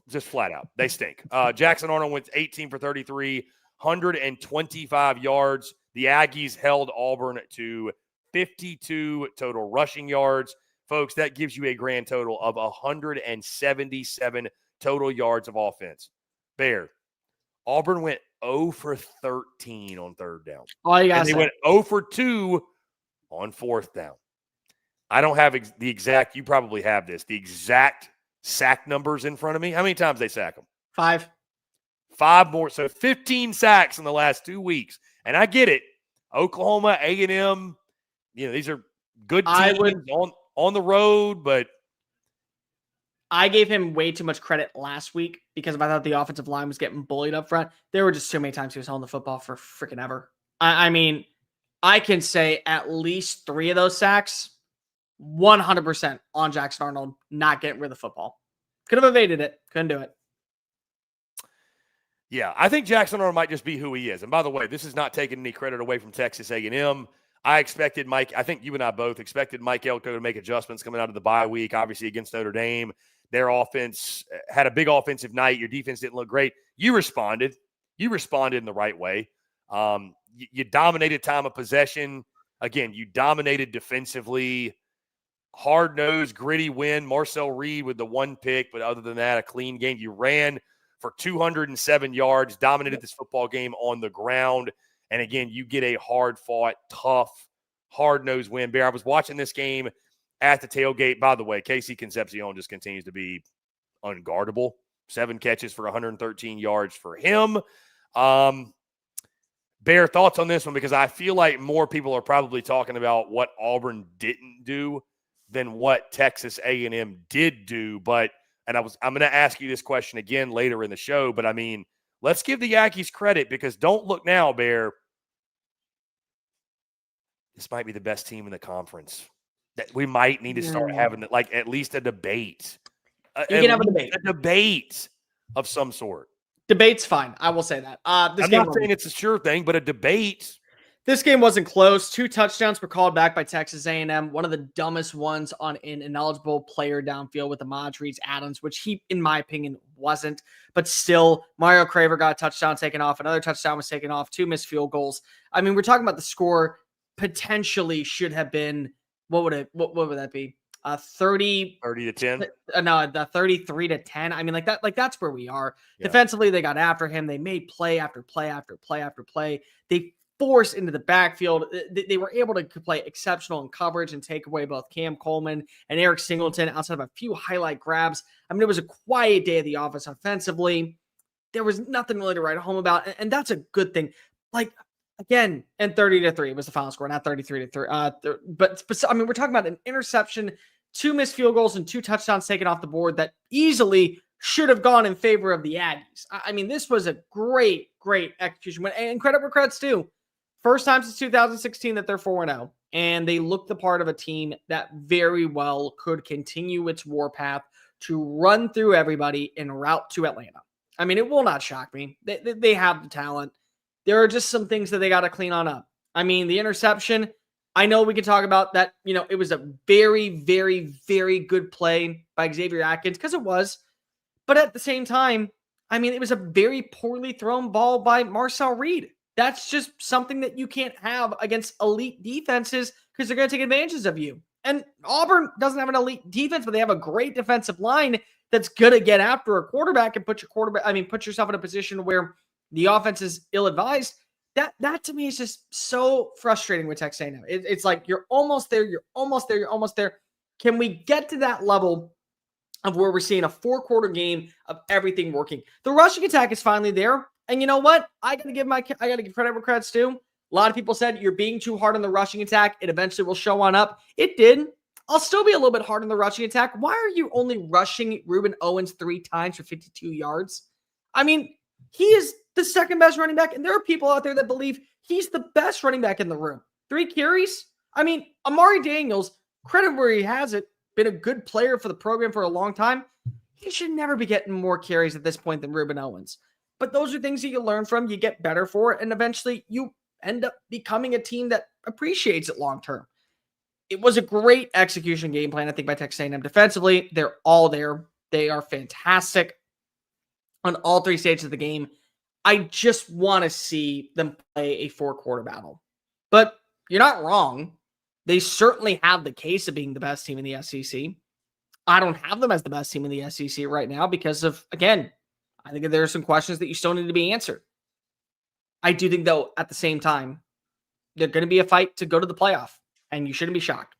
Just flat out. They stink. Jackson Arnold went 18 for 33, 125 yards. The Aggies held Auburn to 52 total rushing yards. Folks, that gives you a grand total of 177 total yards of offense. Bear, Auburn went 0 for 13 on third down. All you got to say. They went 0 for 2 on fourth down. I don't have the exact, you probably have this, the exact sack numbers in front of me. How many times they sack them? 5. 5 more. So 15 sacks in the last 2 weeks. And I get it. Oklahoma, A&M, these are good teams on the road, but I gave him way too much credit last week because I thought the offensive line was getting bullied up front. There were just so many times he was holding the football for freaking ever. I mean, I can say at least 3 of those sacks, 100% on Jackson Arnold not getting rid of the football. Could have evaded it. Couldn't do it. Yeah, I think Jackson Arnold might just be who he is. And by the way, this is not taking any credit away from Texas A&M. I expected Mike, I think you and I both expected Mike Elko to make adjustments coming out of the bye week, obviously against Notre Dame. Their offense had a big offensive night. Your defense didn't look great. You responded. You responded in the right way. You dominated time of possession. Again, you dominated defensively. Hard-nosed, gritty win. Marcel Reed with the 1 pick, but other than that, a clean game. You ran for 207 yards, dominated this football game on the ground. And again, you get a hard-fought, tough, hard-nosed win. Bear, I was watching this game at the tailgate. By the way, Casey Concepcion just continues to be unguardable. 7 catches for 113 yards for him. Bear, thoughts on this one? Because I feel like more people are probably talking about what Auburn didn't do than what Texas A&M did do. But, and I'm going to ask you this question again later in the show, but I mean, let's give the Yankees credit because don't look now, Bear. This might be the best team in the conference. That we might need to start having, like, at least a debate. You can have a debate. A debate of some sort. Debate's fine. I will say that. I'm not saying it's a sure thing, but a debate. This game wasn't close. 2 touchdowns were called back by Texas A&M. One of the dumbest ones on an ineligible player downfield with Ahmad Reed's Adams, which he, in my opinion, wasn't. But still, Mario Craver got a touchdown taken off. Another touchdown was taken off. 2 missed field goals. I mean, we're talking about the score potentially should have been, what would that be? 30 to 10. No, the 33 to 10. I mean, that's where we are. Yeah. Defensively, they got after him. They made play after play after play after play. They forced into the backfield. They were able to play exceptional in coverage and take away both Cam Coleman and Eric Singleton outside of a few highlight grabs. I mean, it was a quiet day of the office offensively. There was nothing really to write home about, and that's a good thing. Like, again, and 30-3 was the final score, not 33-3. But I mean, we're talking about an interception, 2 missed field goals, and 2 touchdowns taken off the board that easily should have gone in favor of the Aggies. I mean, this was a great execution, and credit where credit's due. First time since 2016 that they're 4-0, and they look the part of a team that very well could continue its warpath to run through everybody en route to Atlanta. I mean, it will not shock me. They have the talent. There are just some things that they got to clean on up. I mean, the interception, I know we can talk about that. You know, it was a very, very, very good play by Xavier Atkins, because it was. But at the same time, I mean, it was a very poorly thrown ball by Marcel Reed. That's just something that you can't have against elite defenses, because they're going to take advantages of you. And Auburn doesn't have an elite defense, but they have a great defensive line that's going to get after a quarterback and put yourself in a position where the offense is ill-advised. That to me is just so frustrating with Texas A&M. It's like you're almost there, you're almost there, you're almost there. Can we get to that level of where we're seeing a 4-quarter game of everything working? The rushing attack is finally there. And you know what? I got to give credit where credit's due. A lot of people said you're being too hard on the rushing attack. It eventually will show on up. It did. I'll still be a little bit hard on the rushing attack. Why are you only rushing Ruben Owens 3 times for 52 yards? I mean, he is the second best running back, and there are people out there that believe he's the best running back in the room. 3 carries? I mean, Amari Daniels, credit where he has it, been a good player for the program for a long time. He should never be getting more carries at this point than Ruben Owens. But those are things that you learn from, you get better for it, and eventually you end up becoming a team that appreciates it long term. It was a great execution game plan, I think, by Texas A&M. Defensively, they're all there. They are fantastic on all 3 stages of the game. I just want to see them play a 4-quarter battle. But you're not wrong. They certainly have the case of being the best team in the SEC. I don't have them as the best team in the SEC right now because of, again, I think there are some questions that you still need to be answered. I do think, though, at the same time, they're going to be a fight to go to the playoff, and you shouldn't be shocked.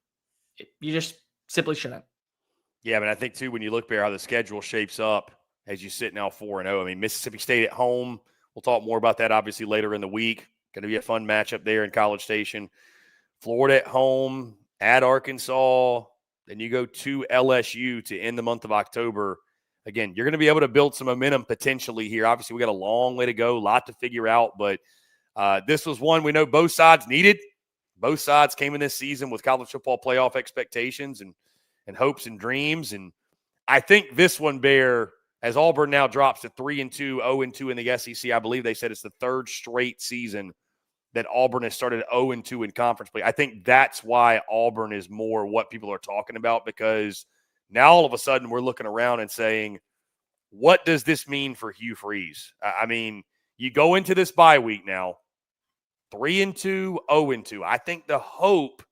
You just simply shouldn't. Yeah, but I think, too, when you look, Bear, how the schedule shapes up as you sit now 4-0. I mean, Mississippi State at home. We'll talk more about that, obviously, later in the week. Going to be a fun matchup there in College Station. Florida at home, at Arkansas. Then you go to LSU to end the month of October. Again, you're going to be able to build some momentum potentially here. Obviously, we got a long way to go, a lot to figure out, but this was one we know both sides needed. Both sides came in this season with college football playoff expectations and hopes and dreams. And I think this one, Bear, as Auburn now drops to 3-2, 0-2 in the SEC, I believe they said it's the 3rd straight season that Auburn has started 0-2 in conference play. I think that's why Auburn is more what people are talking about, because now all of a sudden we're looking around and saying, what does this mean for Hugh Freeze? I mean, you go into this bye week now, 3-2, 0-2. I think the hope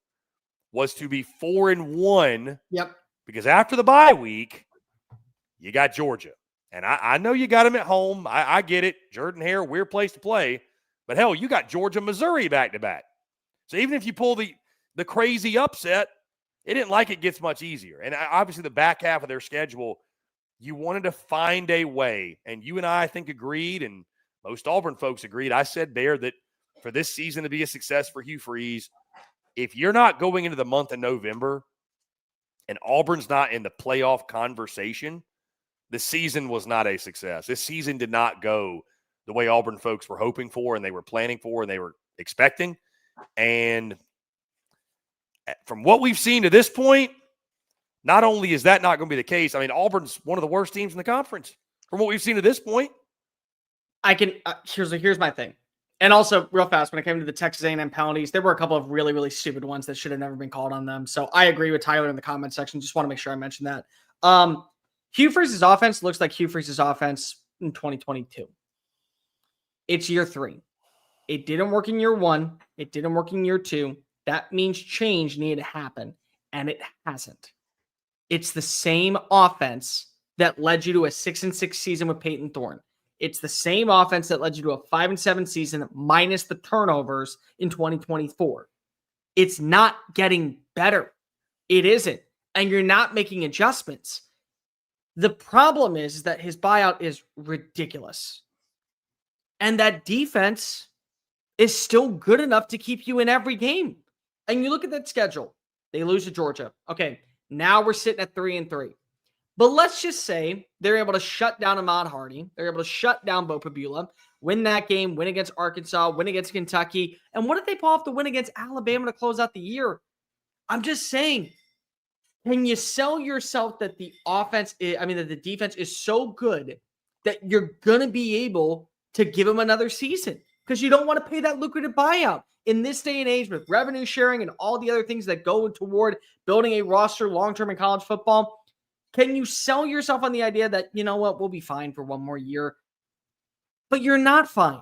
was to be 4-1. Yep. Because after the bye week, you got Georgia. And I know you got them at home. I get it. Jordan Hare, weird place to play. But, hell, you got Georgia, Missouri back-to-back. So even if you pull the crazy upset, it didn't like it gets much easier. And obviously the back half of their schedule, you wanted to find a way. And you and I think agreed, and most Auburn folks agreed. I said, Bear, that for this season to be a success for Hugh Freeze, if you're not going into the month of November and Auburn's not in the playoff conversation, the season was not a success. This season did not go the way Auburn folks were hoping for and they were planning for and they were expecting. And from what we've seen to this point, not only is that not going to be the case, I mean, Auburn's one of the worst teams in the conference from what we've seen to this point. here's my thing. And also, real fast, when it came to the Texas A&M penalties, there were a couple of really, really stupid ones that should have never been called on them. So I agree with Tyler in the comment section. Just want to make sure I mention that. Hugh Freeze's offense looks like Hugh Freeze's offense in 2022. It's year 3. It didn't work in year 1. It didn't work in year 2. That means change needed to happen, and it hasn't. It's the same offense that led you to a 6-6 season with Peyton Thorne. It's the same offense that led you to a 5-7 season minus the turnovers in 2024. It's not getting better. It isn't. And you're not making adjustments. The problem is that his buyout is ridiculous. And that defense is still good enough to keep you in every game. And you look at that schedule. They lose to Georgia. Okay, now we're sitting at 3-3. But let's just say they're able to shut down Ahmad Hardy. They're able to shut down Bo Pabula, win that game, win against Arkansas, win against Kentucky. And what did they pull off the win against Alabama to close out the year? I'm just saying, can you sell yourself that the that the defense is so good that you're going to be able to give them another season? Because you don't want to pay that lucrative buyout. In this day and age with revenue sharing and all the other things that go toward building a roster long-term in college football, can you sell yourself on the idea that, you know what, we'll be fine for one more year? But you're not fine,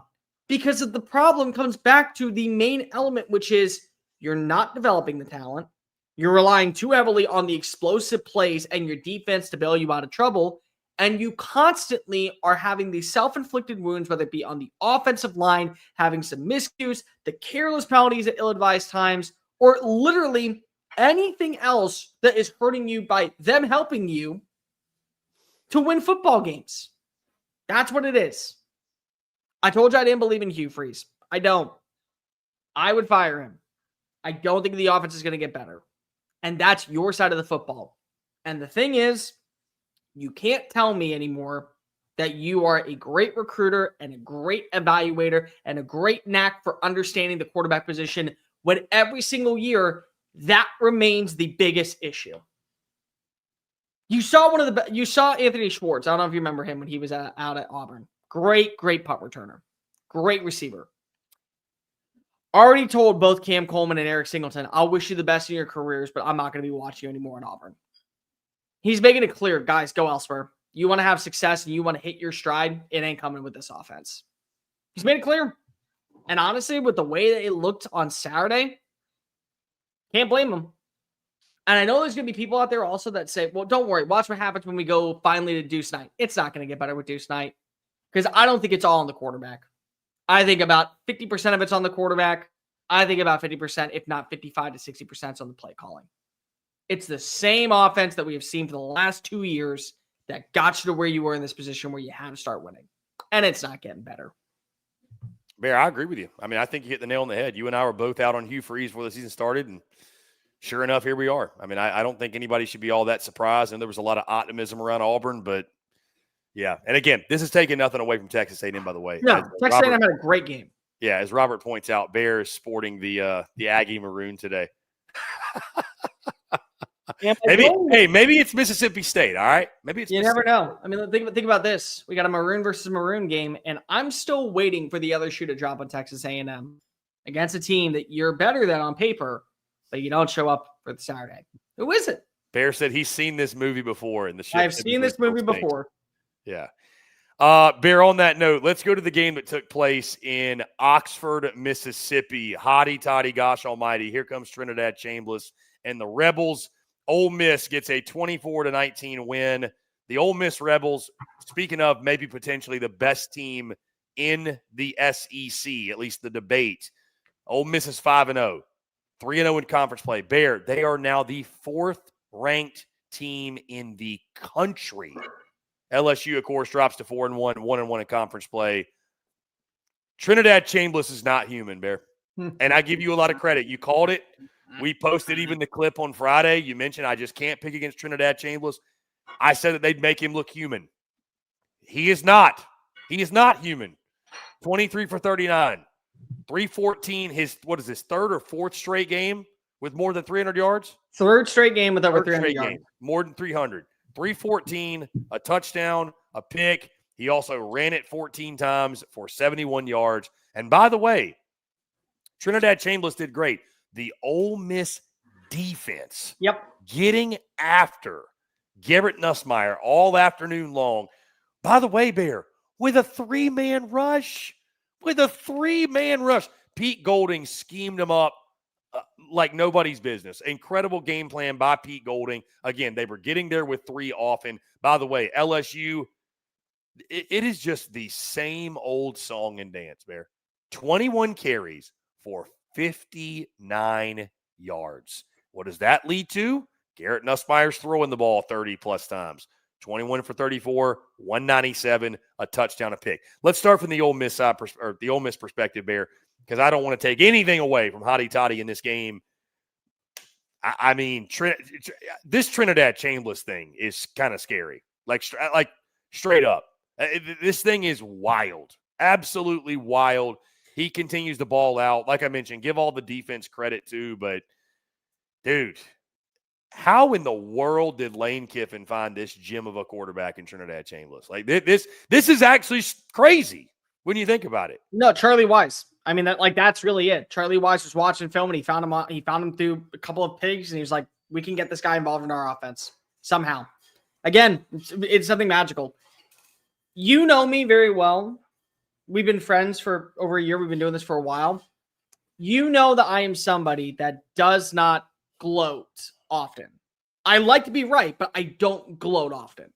because the problem comes back to the main element, which is you're not developing the talent. You're relying too heavily on the explosive plays and your defense to bail you out of trouble. And you constantly are having these self-inflicted wounds, whether it be on the offensive line, having some miscues, the careless penalties at ill-advised times, or literally anything else that is hurting you by them helping you to win football games. That's what it is. I told you I didn't believe in Hugh Freeze. I don't. I would fire him. I don't think the offense is going to get better. And that's your side of the football. And the thing is, you can't tell me anymore that you are a great recruiter and a great evaluator and a great knack for understanding the quarterback position when every single year that remains the biggest issue. You saw Anthony Schwartz. I don't know if you remember him when he was out at Auburn. Great punt returner. Great receiver. Already told both Cam Coleman and Eric Singleton, I'll wish you the best in your careers, but I'm not going to be watching you anymore in Auburn. He's making it clear, guys, go elsewhere. You want to have success and you want to hit your stride, it ain't coming with this offense. He's made it clear. And honestly, with the way that it looked on Saturday, can't blame him. And I know there's going to be people out there also that say, well, don't worry. Watch what happens when we go finally to Deuce Knight. It's not going to get better with Deuce Knight, because I don't think it's all on the quarterback. I think about 50% of it's on the quarterback. I think about 50%, if not 55 to 60% on the play calling. It's the same offense that we have seen for the last 2 years that got you to where you were in this position where you had to start winning. And it's not getting better. Bear, I agree with you. I mean, I think you hit the nail on the head. You and I were both out on Hugh Freeze before the season started, and sure enough, here we are. I mean, I don't think anybody should be all that surprised, and there was a lot of optimism around Auburn, but yeah. And again, this is taking nothing away from Texas A&M, by the way. Yeah, Texas A&M had a great game. Yeah, as Robert points out, Bear is sporting the Aggie maroon today. Yeah, maybe it's Mississippi State. All right, maybe it's. You never know. I mean, think about this. We got a maroon versus maroon game, and I'm still waiting for the other shoe to drop on Texas A&M against a team that you're better than on paper, but you don't show up for the Saturday. Who is it? Bear said he's seen this movie before. I've seen this movie before. Yeah. Bear, on that note, let's go to the game that took place in Oxford, Mississippi. Hotty toddy, gosh almighty. Here comes Trinidad CHAMLBISS and the Rebels. Ole Miss gets a 24-19 win. The Ole Miss Rebels, speaking of maybe potentially the best team in the SEC, at least the debate. Ole Miss is 5-0, 3-0 in conference play. Bear, they are now the 4th-ranked team in the country. LSU, of course, drops to 4-1, 1-1 in conference play. Trinidad CHAMLBISS is not human, Bear. And I give you a lot of credit. You called it. We posted even the clip on Friday. You mentioned I just can't pick against Trinidad CHAMLBISS. I said that they'd make him look human. He is not. He is not human. 23 for 39. 314, his, what is this, 3rd or 4th straight game with more than 300 yards? 3rd straight game with over 300 yards. More than 300. 314, a touchdown, a pick. He also ran it 14 times for 71 yards. And by the way, TRINIDAD CHAMLBISS did great. The Ole Miss defense getting after Garrett Nussmeier all afternoon long. By the way, Bear, with a three-man rush. Pete Golding schemed him up like nobody's business. Incredible game plan by Pete Golding. Again, they were getting there with three often. By the way, LSU, it is just the same old song and dance, Bear. 21 carries for 59 yards. What does that lead to? Garrett Nussmeier's throwing the ball 30-plus times. 21 for 34, 197, a touchdown, a pick. Let's start from the Ole Miss side, or the Ole Miss perspective, Bear, because I don't want to take anything away from Hotty Toddy in this game. I mean, this TRINIDAD CHAMLBISS thing is kind of scary. Like straight up. This thing is wild. Absolutely wild. He continues to ball out. Like I mentioned, give all the defense credit too, but dude, how in the world did Lane Kiffin find this gem of a quarterback in TRINIDAD CHAMLBISS? Like this is actually crazy when you think about it. No, Charlie Wise. I mean, that's really it. Charlie Wise was watching film and he found him through a couple of pigs, and he was like, we can get this guy involved in our offense somehow. Again, it's something magical. You know me very well. We've been friends for over a year. We've been doing this for a while. You know that I am somebody that does not gloat often. I like to be right, but I don't gloat often.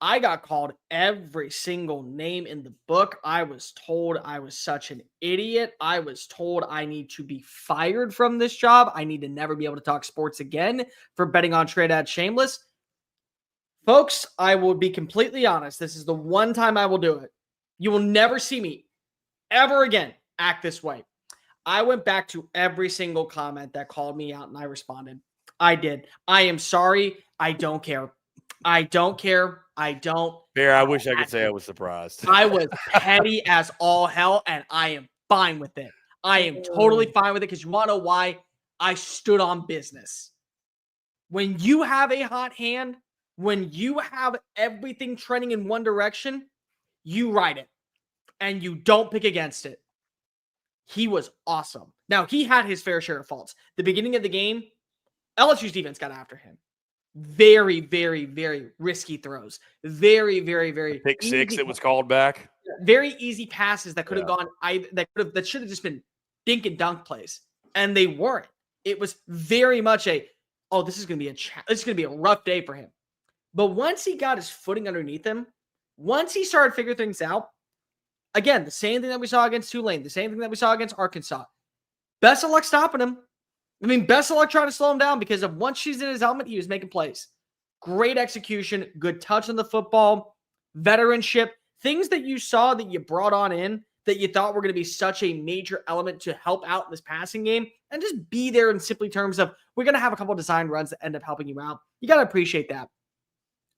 I got called every single name in the book. I was told I was such an idiot. I was told I need to be fired from this job. I need to never be able to talk sports again for betting on TRINIDAD CHAMLBISS. Folks, I will be completely honest. This is the one time I will do it. You will never see me ever again act this way. I went back to every single comment that called me out and I responded. I did. I am sorry. I don't care. I don't care. I don't. Bear, I wish I could say I was surprised. I was petty as all hell, and I am fine with it. I am totally fine with it because you want to know why? I stood on business. When you have a hot hand, when you have everything trending in one direction, you ride it, and you don't pick against it. He was awesome. Now, he had his fair share of faults. The beginning of the game, LSU's defense got after him. Very, very, very risky throws. Very, very, very pick six that was called back. Very easy passes that could have gone. That should have just been dink and dunk plays, and they weren't. It was very much this is going to be a rough day for him. But once he got his footing underneath him, once he started figuring things out, again, the same thing that we saw against Tulane, the same thing that we saw against Arkansas. Best of luck stopping him. I mean, best of luck trying to slow him down because of once she's in his helmet, he was making plays. Great execution, good touch on the football, veteranship, things that you saw that you brought on in that you thought were going to be such a major element to help out in this passing game and just be there in simply terms of we're going to have a couple of design runs that end up helping you out. You got to appreciate that.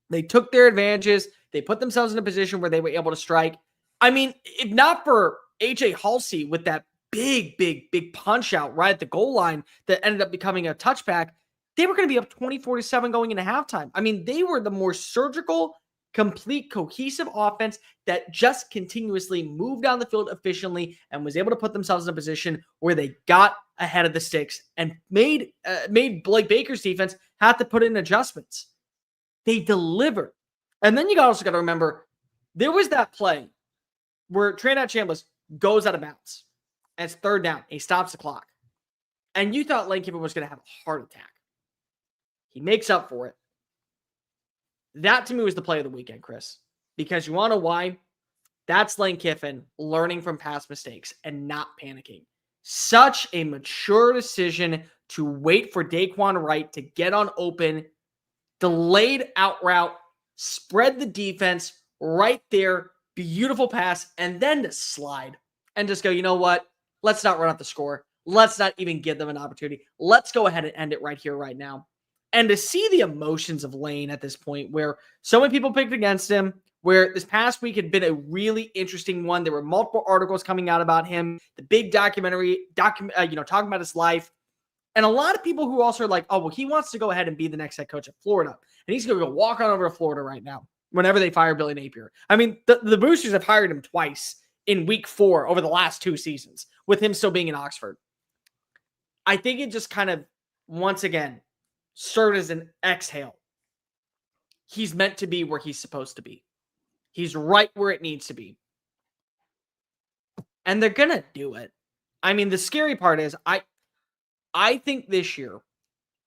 They took their advantages. They put themselves in a position where they were able to strike. I mean, if not for A.J. Halsey with that big punch out right at the goal line that ended up becoming a touchback, they were going to be up 24-7 going into halftime. I mean, they were the more surgical, complete, cohesive offense that just continuously moved down the field efficiently and was able to put themselves in a position where they got ahead of the sticks and made Blake Baker's defense have to put in adjustments. They delivered. And then you also got to remember, there was that play where TRINIDAD CHAMLBISS goes out of bounds. And it's third down. He stops the clock. And you thought Lane Kiffin was going to have a heart attack. He makes up for it. That, to me, was the play of the weekend, Chris. Because you want to know why? That's Lane Kiffin learning from past mistakes and not panicking. Such a mature decision to wait for Daquan Wright to get on open, delayed out route, spread the defense right there, beautiful pass, and then to slide and just go, you know what? Let's not run out the score. Let's not even give them an opportunity. Let's go ahead and end it right here, right now. And to see the emotions of Lane at this point where so many people picked against him, where this past week had been a really interesting one. There were multiple articles coming out about him, the big documentary, talking about his life. And a lot of people who also are like, oh, well, he wants to go ahead and be the next head coach of Florida. And he's going to go walk on over to Florida right now. whenever they fire Billy Napier. I mean, the Boosters have hired him twice in week 4 over the last 2 seasons, with him still being in Oxford. I think it just kind of, once again, served as an exhale. He's meant to be where he's supposed to be. He's right where it needs to be. And they're going to do it. I mean, the scary part is I think this year,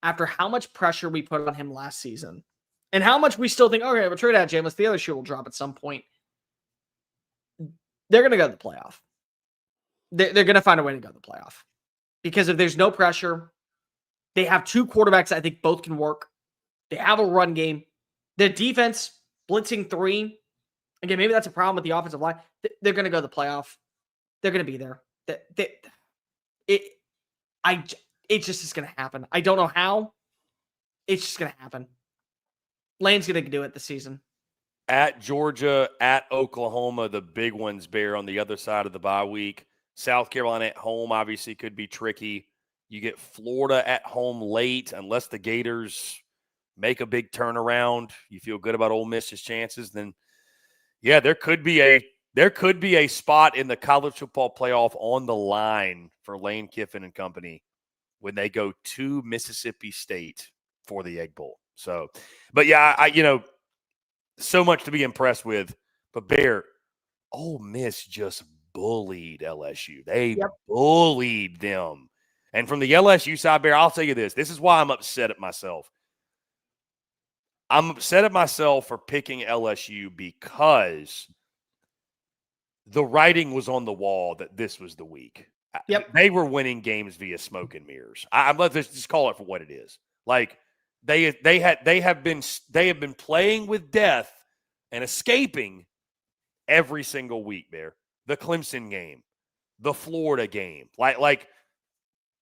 after how much pressure we put on him last season, and how much we still think, okay, we'll trade out Jameis, the other shoe will drop at some point, they're going to go to the playoff. They're going to find a way to go to the playoff. Because if there's no pressure, they have 2 quarterbacks I think both can work. They have a run game. Their defense, blitzing 3. Again, maybe that's a problem with the offensive line. They're going to go to the playoff. They're going to be there. It just is going to happen. I don't know how. It's just going to happen. Lane's going to do it this season. At Georgia, at Oklahoma, the big ones, Bear, on the other side of the bye week. South Carolina at home obviously could be tricky. You get Florida at home late, unless the Gators make a big turnaround. You feel good about Ole Miss's chances, then yeah, there could be a spot in the college football playoff on the line for Lane Kiffin and company when they go to Mississippi State for the Egg Bowl. So, but yeah, I so much to be impressed with. But Bear, Ole Miss just bullied LSU. They bullied them. And from the LSU side, Bear, I'll tell you this. This is why I'm upset at myself. I'm upset at myself for picking LSU because the writing was on the wall that this was the week. Yep. They were winning games via smoke and mirrors. Let's just call it for what it is. Like they have been playing with death and escaping every single week there. The Clemson game, the Florida game. Like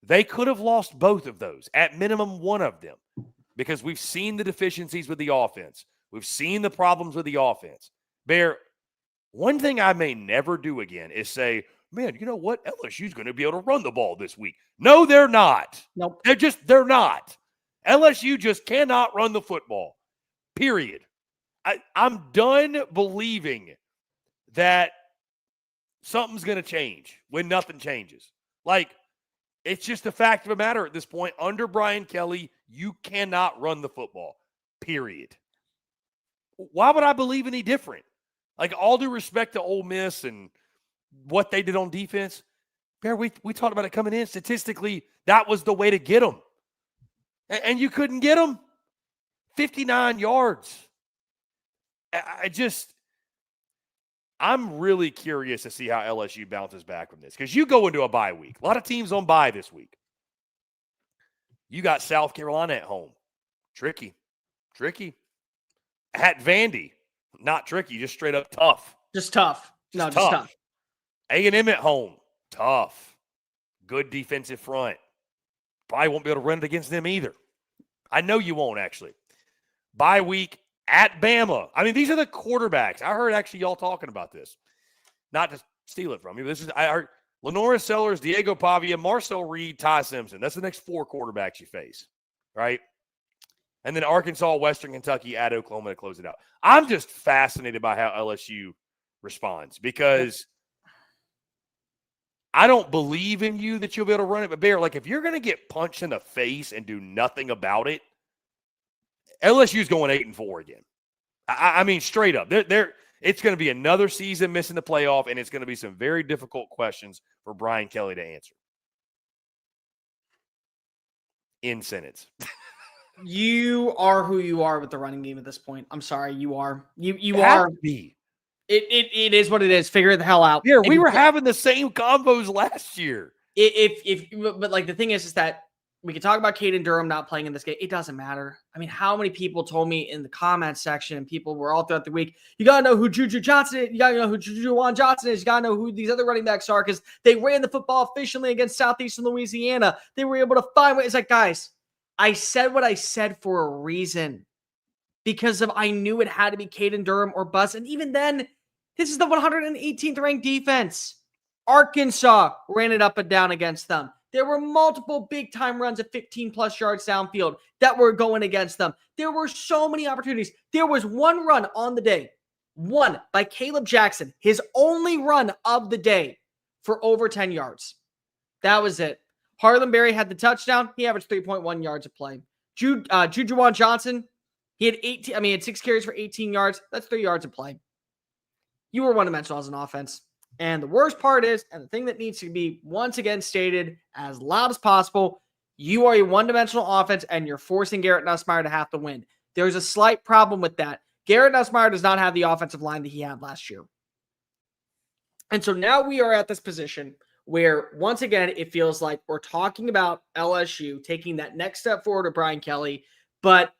they could have lost both of those, at minimum one of them, because we've seen the deficiencies with the offense. We've seen the problems with the offense. Bear, one thing I may never do again is say, man, you know what? LSU's going to be able to run the ball this week. No, they're not. Nope. They're not. LSU just cannot run the football, period. I'm done believing that something's going to change when nothing changes. Like, it's just a fact of a matter at this point. Under Brian Kelly, you cannot run the football, period. Why would I believe any different? Like, all due respect to Ole Miss and what they did on defense, Bear, we talked about it coming in. Statistically, that was the way to get them. And you couldn't get them. 59 yards. I'm really curious to see how LSU bounces back from this, because you go into a bye week. A lot of teams on bye this week. You got South Carolina at home. Tricky. At Vandy. Not tricky, just straight up tough. Just tough. Just tough. A&M at home. Tough. Good defensive front. Probably won't be able to run it against them either. I know you won't, actually. Bye week at Bama. I mean, these are the quarterbacks. I heard actually y'all talking about this. Not to steal it from you. I heard Lenora Sellers, Diego Pavia, Marcel Reed, Ty Simpson. That's the next 4 quarterbacks you face, right? And then Arkansas, Western Kentucky, at Oklahoma to close it out. I'm just fascinated by how LSU responds, because I don't believe in you that you'll be able to run it. But Bear, like, if you're going to get punched in the face and do nothing about it, LSU's going 8-4 again. I mean, straight up. It's going to be another season missing the playoff, and it's going to be some very difficult questions for Brian Kelly to answer. In sentence. You are who you are with the running game at this point. I'm sorry, you are. You are. are. It is what it is. Figure it the hell out. Yeah, we were having the same combos last year. But like, the thing is that we can talk about Caden Durham not playing in this game. It doesn't matter. I mean, how many people told me in the comment section, and people were all throughout the week, you got to know who Juju Johnson is. You got to know who Juwan Johnson is. You got to know who these other running backs are, because they ran the football efficiently against Southeastern Louisiana. They were able to find ways. It's like, guys, I said what I said for a reason, because I knew it had to be Caden Durham or bust. And even then, this is the 118th ranked defense. Arkansas ran it up and down against them. There were multiple big-time runs of 15-plus yards downfield that were going against them. There were so many opportunities. There was one run on the day, one by Caleb Jackson, his only run of the day for over 10 yards. That was it. Harlan Berry had the touchdown. He averaged 3.1 yards a play. Jujuwan Johnson, he had 6 carries for 18 yards. That's 3 yards a play. You were one-dimensional as an offense. And the worst part is, and the thing that needs to be once again stated as loud as possible, you are a one-dimensional offense and you're forcing Garrett Nussmeier to have to win. There's a slight problem with that. Garrett Nussmeier does not have the offensive line that he had last year. And so now we are at this position where, once again, it feels like we're talking about LSU taking that next step forward with Brian Kelly, but,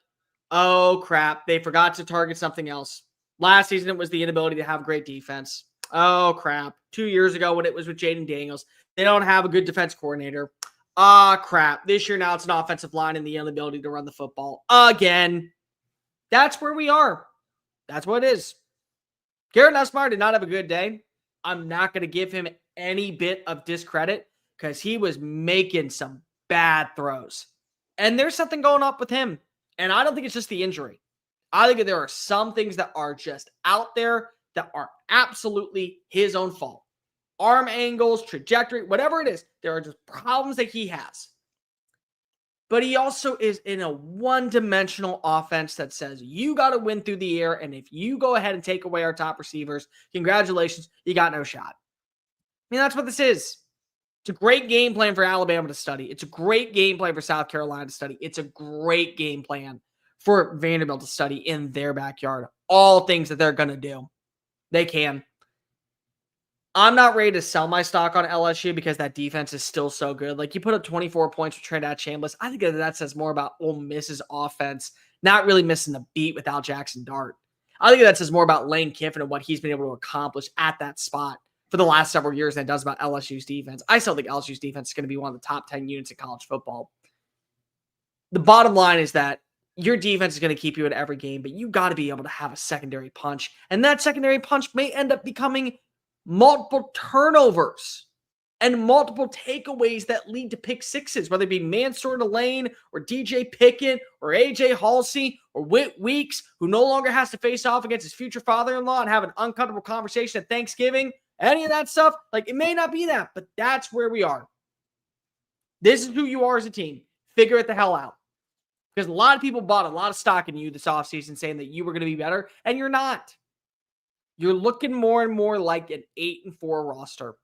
oh crap, they forgot to target something else. Last season, it was the inability to have great defense. Oh, crap. 2 years ago when it was with Jaden Daniels, they don't have a good defense coordinator. Crap. This year now it's an offensive line and the inability to run the football. Again. That's where we are. That's what it is. Garrett Nussmeier did not have a good day. I'm not going to give him any bit of discredit because he was making some bad throws. And there's something going up with him. And I don't think it's just the injury. I think that there are some things that are just out there that are absolutely his own fault. Arm angles, trajectory, whatever it is, there are just problems that he has. But he also is in a one-dimensional offense that says you got to win through the air, and if you go ahead and take away our top receivers, congratulations, you got no shot. I mean, that's what this is. It's a great game plan for Alabama to study. It's a great game plan for South Carolina to study. It's a great game plan for Vanderbilt to study in their backyard. All things that they're going to do. They can. I'm not ready to sell my stock on LSU because that defense is still so good. Like, you put up 24 points with TRINIDAD CHAMLBISS. I think that says more about Ole Miss's offense not really missing the beat without Jackson Dart. I think that says more about Lane Kiffin and what he's been able to accomplish at that spot for the last several years than it does about LSU's defense. I still think LSU's defense is going to be one of the top 10 units in college football. The bottom line is that your defense is going to keep you in every game, but you got to be able to have a secondary punch. And that secondary punch may end up becoming multiple turnovers and multiple takeaways that lead to pick sixes, whether it be Mansour to Lane or DJ Pickett or AJ Halsey or Whit Weeks, who no longer has to face off against his future father-in-law and have an uncomfortable conversation at Thanksgiving. Any of that stuff, like, it may not be that, but that's where we are. This is who you are as a team. Figure it the hell out. Because a lot of people bought a lot of stock in you this offseason saying that you were going to be better, and you're not. You're looking more and more like an 8-4 roster.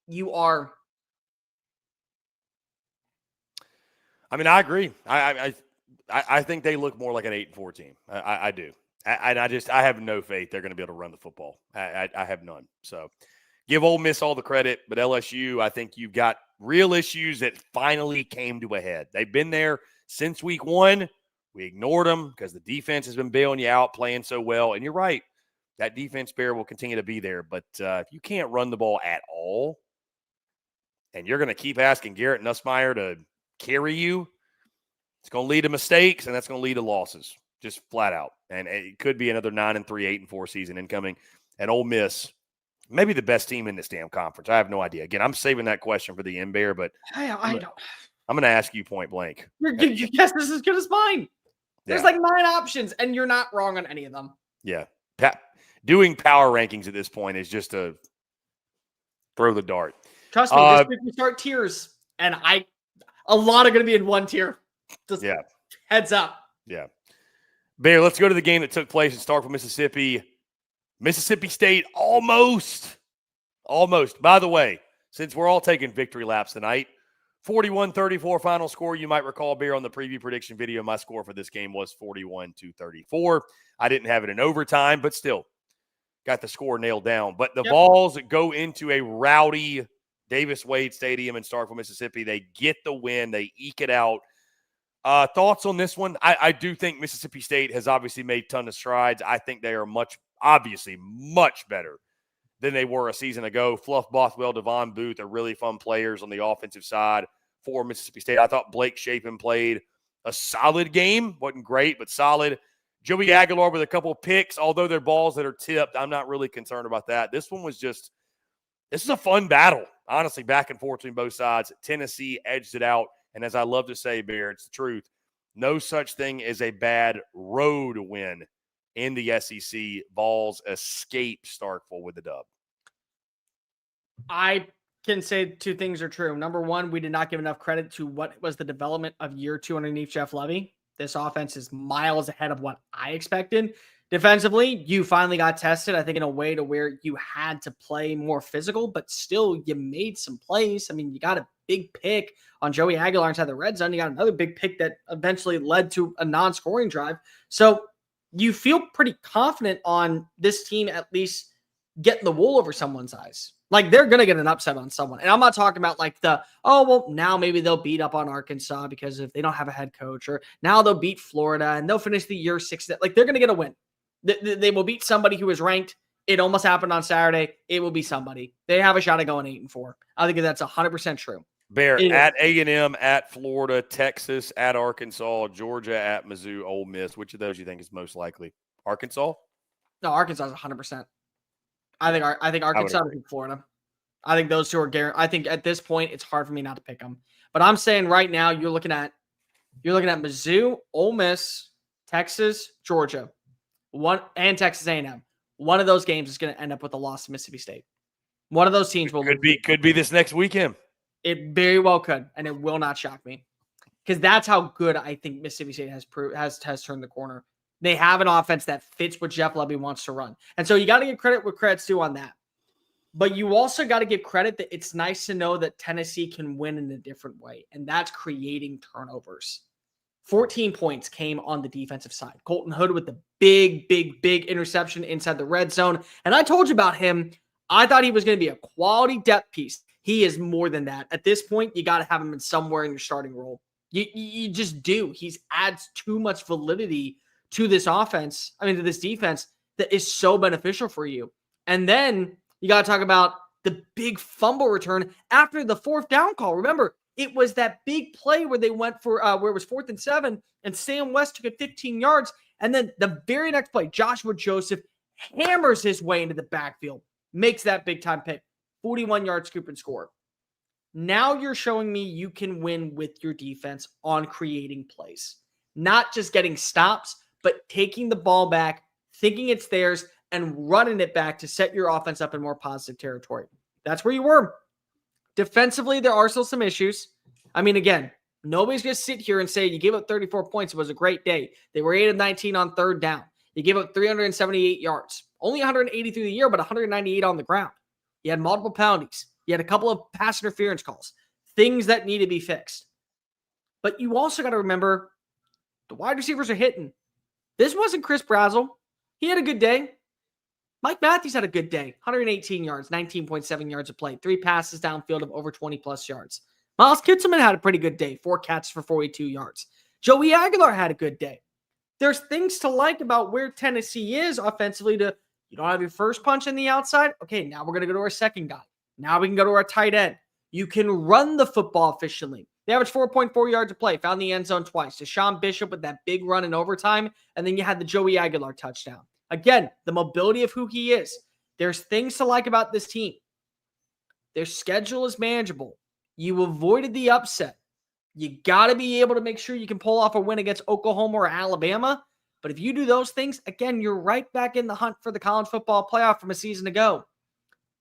You are. I mean, I agree. I think they look more like an 8-4 team. I do. I have no faith they're going to be able to run the football. I have none. So give Ole Miss all the credit, but LSU, I think you've got real issues that finally came to a head. They've been there since week 1. We ignored them because the defense has been bailing you out, playing so well. And you're right. That defense bear will continue to be there. But if you can't run the ball at all, and you're going to keep asking Garrett Nussmeier to carry you, it's going to lead to mistakes, and that's going to lead to losses, just flat out. And it could be another 9-3, 8-4 season incoming. And Ole Miss, maybe the best team in this damn conference. I have no idea. Again, I'm saving that question for the end bear, but I don't. I'm going to ask you point blank. Your guess is as good as mine. There's like 9 options, and you're not wrong on any of them. Yeah. Doing power rankings at this point is just to throw the dart. Trust me, this week we start tiers, and a lot are going to be in one tier. Just heads up. Yeah. Bear, let's go to the game that took place in Starkville, Mississippi. Mississippi State almost. By the way, since we're all taking victory laps tonight, 41-34 final score. You might recall, Bear, on the preview prediction video, my score for this game was 41-34. I didn't have it in overtime, but still got the score nailed down. But the Vols go into a rowdy Davis Wade Stadium in Starkville, Mississippi. They get the win. They eke it out. Thoughts on this one? I do think Mississippi State has obviously made a ton of strides. I think they are much better than they were a season ago. Fluff Bothwell, Devon Booth are really fun players on the offensive side for Mississippi State. I thought Blake Shapen played a solid game. Wasn't great, but solid. Joey Aguilar with a couple picks, although they're balls that are tipped. I'm not really concerned about that. This one was just This is a fun battle, honestly, back and forth between both sides. Tennessee edged it out. And as I love to say, Bear, it's the truth. No such thing as a bad road win in the SEC. Vols escape Starkville with the dub. I can say two things are true. Number one, we did not give enough credit to what was the development of year 2 underneath Jeff Levy. This offense is miles ahead of what I expected. Defensively, you finally got tested, I think, in a way to where you had to play more physical, but still you made some plays. I mean, you got a big pick on Joey Aguilar inside the red zone. You got another big pick that eventually led to a non-scoring drive. So you feel pretty confident on this team at least getting the wool over someone's eyes. Like, they're going to get an upset on someone. And I'm not talking about like now maybe they'll beat up on Arkansas because if they don't have a head coach, or now they'll beat Florida and they'll finish the year 6. Like, they're going to get a win. They will beat somebody who is ranked. It almost happened on Saturday. It will be somebody. They have a shot at going 8-4. I think that's 100% true. Bear, at A&M, at Florida, Texas, at Arkansas, Georgia, at Mizzou, Ole Miss. Which of those you think is most likely? Arkansas? No, Arkansas is 100%. I think Arkansas will beat Florida. I think those two are guaranteed. I think at this point it's hard for me not to pick them. But I'm saying right now you're looking at Mizzou, Ole Miss, Texas, Georgia, and Texas A&M. One of those games is going to end up with a loss to Mississippi State. One of those teams could be this next weekend. It very well could, and it will not shock me, because that's how good I think Mississippi State has turned the corner. They have an offense that fits what Jeff Levy wants to run, and so you got to give credit where credit's due on that. But you also got to give credit that it's nice to know that Tennessee can win in a different way, and that's creating turnovers. 14 points came on the defensive side. Colton Hood with the big interception inside the red zone. And I told you about him. I thought he was going to be a quality depth piece. He is more than that. At this point, you got to have him in somewhere in your starting role. You just do. He adds too much validity to this offense, to this defense, that is so beneficial for you. And then you got to talk about the big fumble return after the 4th down call. Remember, it was that big play where they went for where it was 4th and 7, and Sam West took it 15 yards. And then the very next play, Joshua Joseph hammers his way into the backfield, makes that big time pick, 41-yard scoop and score. Now you're showing me you can win with your defense on creating plays, not just getting stops, but taking the ball back, thinking it's theirs, and running it back to set your offense up in more positive territory. That's where you were. Defensively, there are still some issues. Again, nobody's going to sit here and say you gave up 34 points. It was a great day. They were 8 of 19 on 3rd down. You gave up 378 yards. Only 180 through the year, but 198 on the ground. You had multiple penalties. You had a couple of pass interference calls. Things that need to be fixed. But you also got to remember the wide receivers are hitting. This wasn't Chris Brazzell. He had a good day. Mike Matthews had a good day. 118 yards, 19.7 yards of play, 3 passes downfield of over 20-plus yards. Miles Kitselman had a pretty good day, 4 catches for 42 yards. Joey Aguilar had a good day. There's things to like about where Tennessee is offensively. You don't have your first punch in the outside. Okay, now we're going to go to our second guy. Now we can go to our tight end. You can run the football efficiently. They averaged 4.4 yards of play, found the end zone twice. Deshaun Bishop with that big run in overtime, and then you had the Joey Aguilar touchdown. Again, the mobility of who he is. There's things to like about this team. Their schedule is manageable. You avoided the upset. You got to be able to make sure you can pull off a win against Oklahoma or Alabama. But if you do those things, again, you're right back in the hunt for the college football playoff from a season ago.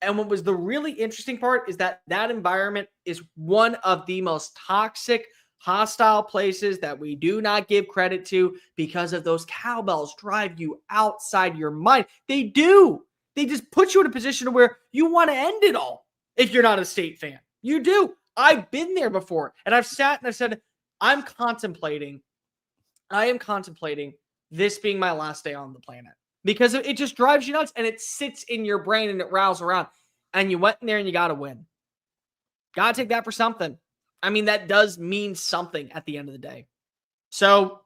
And what was the really interesting part is that environment is one of the most toxic, hostile places that we do not give credit to, because of those cowbells drive you outside your mind. They do. They just put you in a position where you want to end it all if you're not a State fan. You do. I've been there before, and I've sat and I've said, I am contemplating this being my last day on the planet, because it just drives you nuts, and it sits in your brain and it rattles around, and you went in there and you got to win. Got to take that for something. That does mean something at the end of the day. So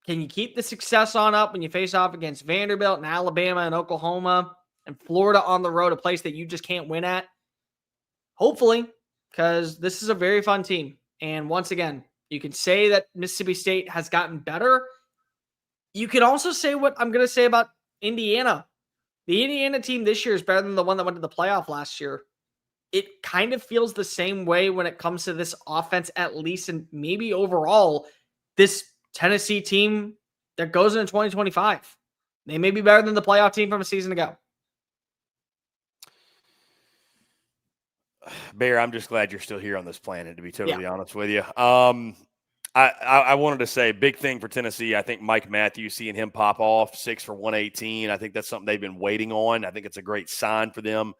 can you keep the success on up when you face off against Vanderbilt and Alabama and Oklahoma and Florida on the road, a place that you just can't win at? Hopefully, because this is a very fun team. And once again, you can say that Mississippi State has gotten better. You can also say what I'm going to say about Indiana. The Indiana team this year is better than the one that went to the playoff last year. It kind of feels the same way when it comes to this offense, at least, and maybe overall, this Tennessee team that goes into 2025. They may be better than the playoff team from a season ago. Bear, I'm just glad you're still here on this planet, to be totally honest with you. I wanted to say, big thing for Tennessee. I think Mike Matthews, seeing him pop off 6 for 118. I think that's something they've been waiting on. I think it's a great sign for them,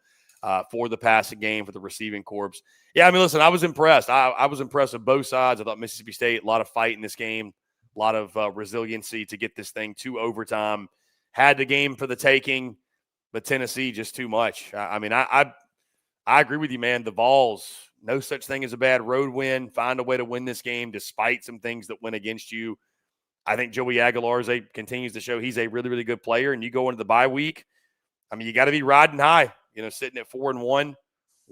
for the passing game, for the receiving corps. Yeah, I mean, listen, I was impressed. I was impressed with both sides. I thought Mississippi State, a lot of fight in this game, a lot of resiliency to get this thing to overtime. Had the game for the taking, but Tennessee just too much. I mean, I agree with you, man. The Vols, no such thing as a bad road win. Find a way to win this game despite some things that went against you. I think Joey Aguilar continues to show he's a really, really good player. And you go into the bye week, I mean, you got to be riding high, sitting at 4-1,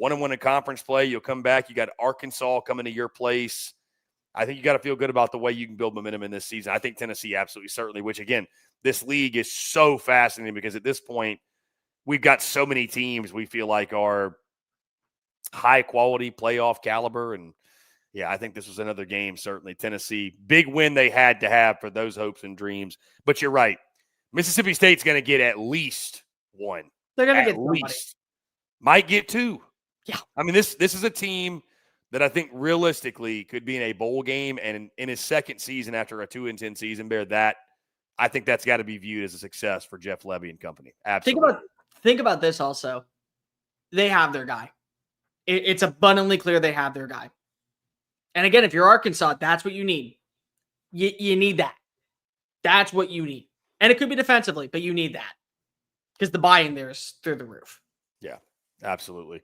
1-1 in conference play. You'll come back. You got Arkansas coming to your place. I think you got to feel good about the way you can build momentum in this season. I think Tennessee absolutely, certainly, which, again, this league is so fascinating because at this point, we've got so many teams we feel like are high-quality playoff caliber. And, yeah, I think this was another game, certainly. Tennessee, big win they had to have for those hopes and dreams. But you're right. Mississippi State's going to get at least one. They're going to get somebody. Least. Might get two. Yeah. I mean, this is a team that I think realistically could be in a bowl game, and in his second season after a 2-10 season, I think that's got to be viewed as a success for Jeff Levy and company. Absolutely. Think about this also. They have their guy. It's abundantly clear they have their guy. And again, if you're Arkansas, that's what you need. You need that. That's what you need. And it could be defensively, but you need that. Because the buy-in there is through the roof. Yeah, absolutely.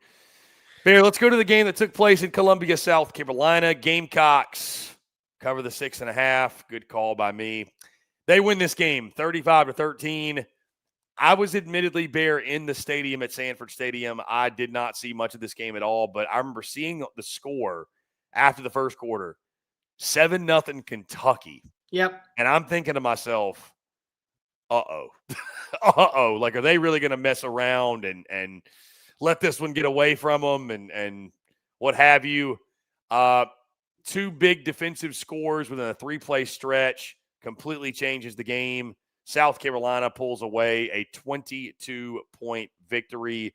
Bear, let's go to the game that took place in Columbia, South Carolina. Gamecocks cover the 6.5. Good call by me. They win this game 35-13. I was admittedly, Bear, in the stadium at Sanford Stadium. I did not see much of this game at all, but I remember seeing the score after the first quarter, 7-0 Kentucky. Yep. And I'm thinking to myself, uh-oh. Uh-oh. Like, are they really going to mess around and let this one get away from them and what have you? Two big defensive scores within a 3-play stretch completely changes the game. South Carolina pulls away a 22-point victory.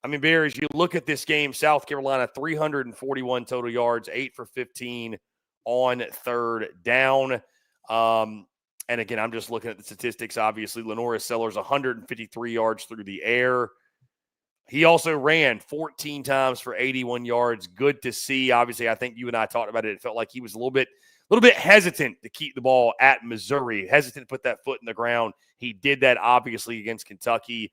I mean, Bear, as you look at this game, South Carolina, 341 total yards, 8 for 15 on third down. And again, I'm just looking at the statistics. Obviously, Lenoris Sellers, 153 yards through the air. He also ran 14 times for 81 yards. Good to see. Obviously, I think you and I talked about it. It felt like he was a little bit hesitant to keep the ball at Missouri, hesitant to put that foot in the ground. He did that, obviously, against Kentucky.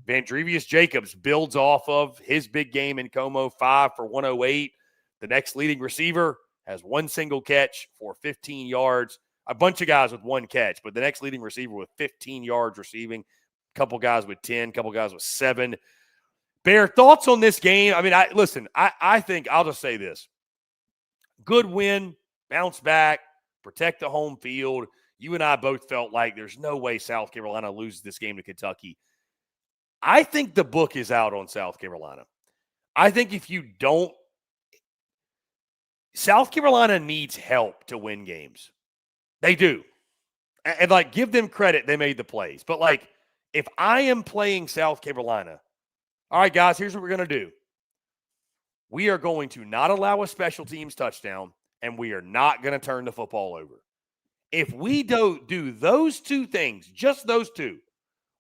Vandrevius Jacobs builds off of his big game in Como, 5 for 108. The next leading receiver has one single catch for 15 yards. A bunch of guys with one catch, but the next leading receiver with 15 yards receiving. A couple guys with 10, a couple guys with 7. Bear, thoughts on this game? I mean, I think I'll just say this. Good win, bounce back, protect the home field. You and I both felt like there's no way South Carolina loses this game to Kentucky. I think the book is out on South Carolina. I think if you don't, South Carolina needs help to win games. They do. And like, give them credit, they made the plays. But like, if I am playing South Carolina, all right, guys, here's what we're going to do. We are going to not allow a special teams touchdown, and we are not going to turn the football over. If we don't do those two things, just those two,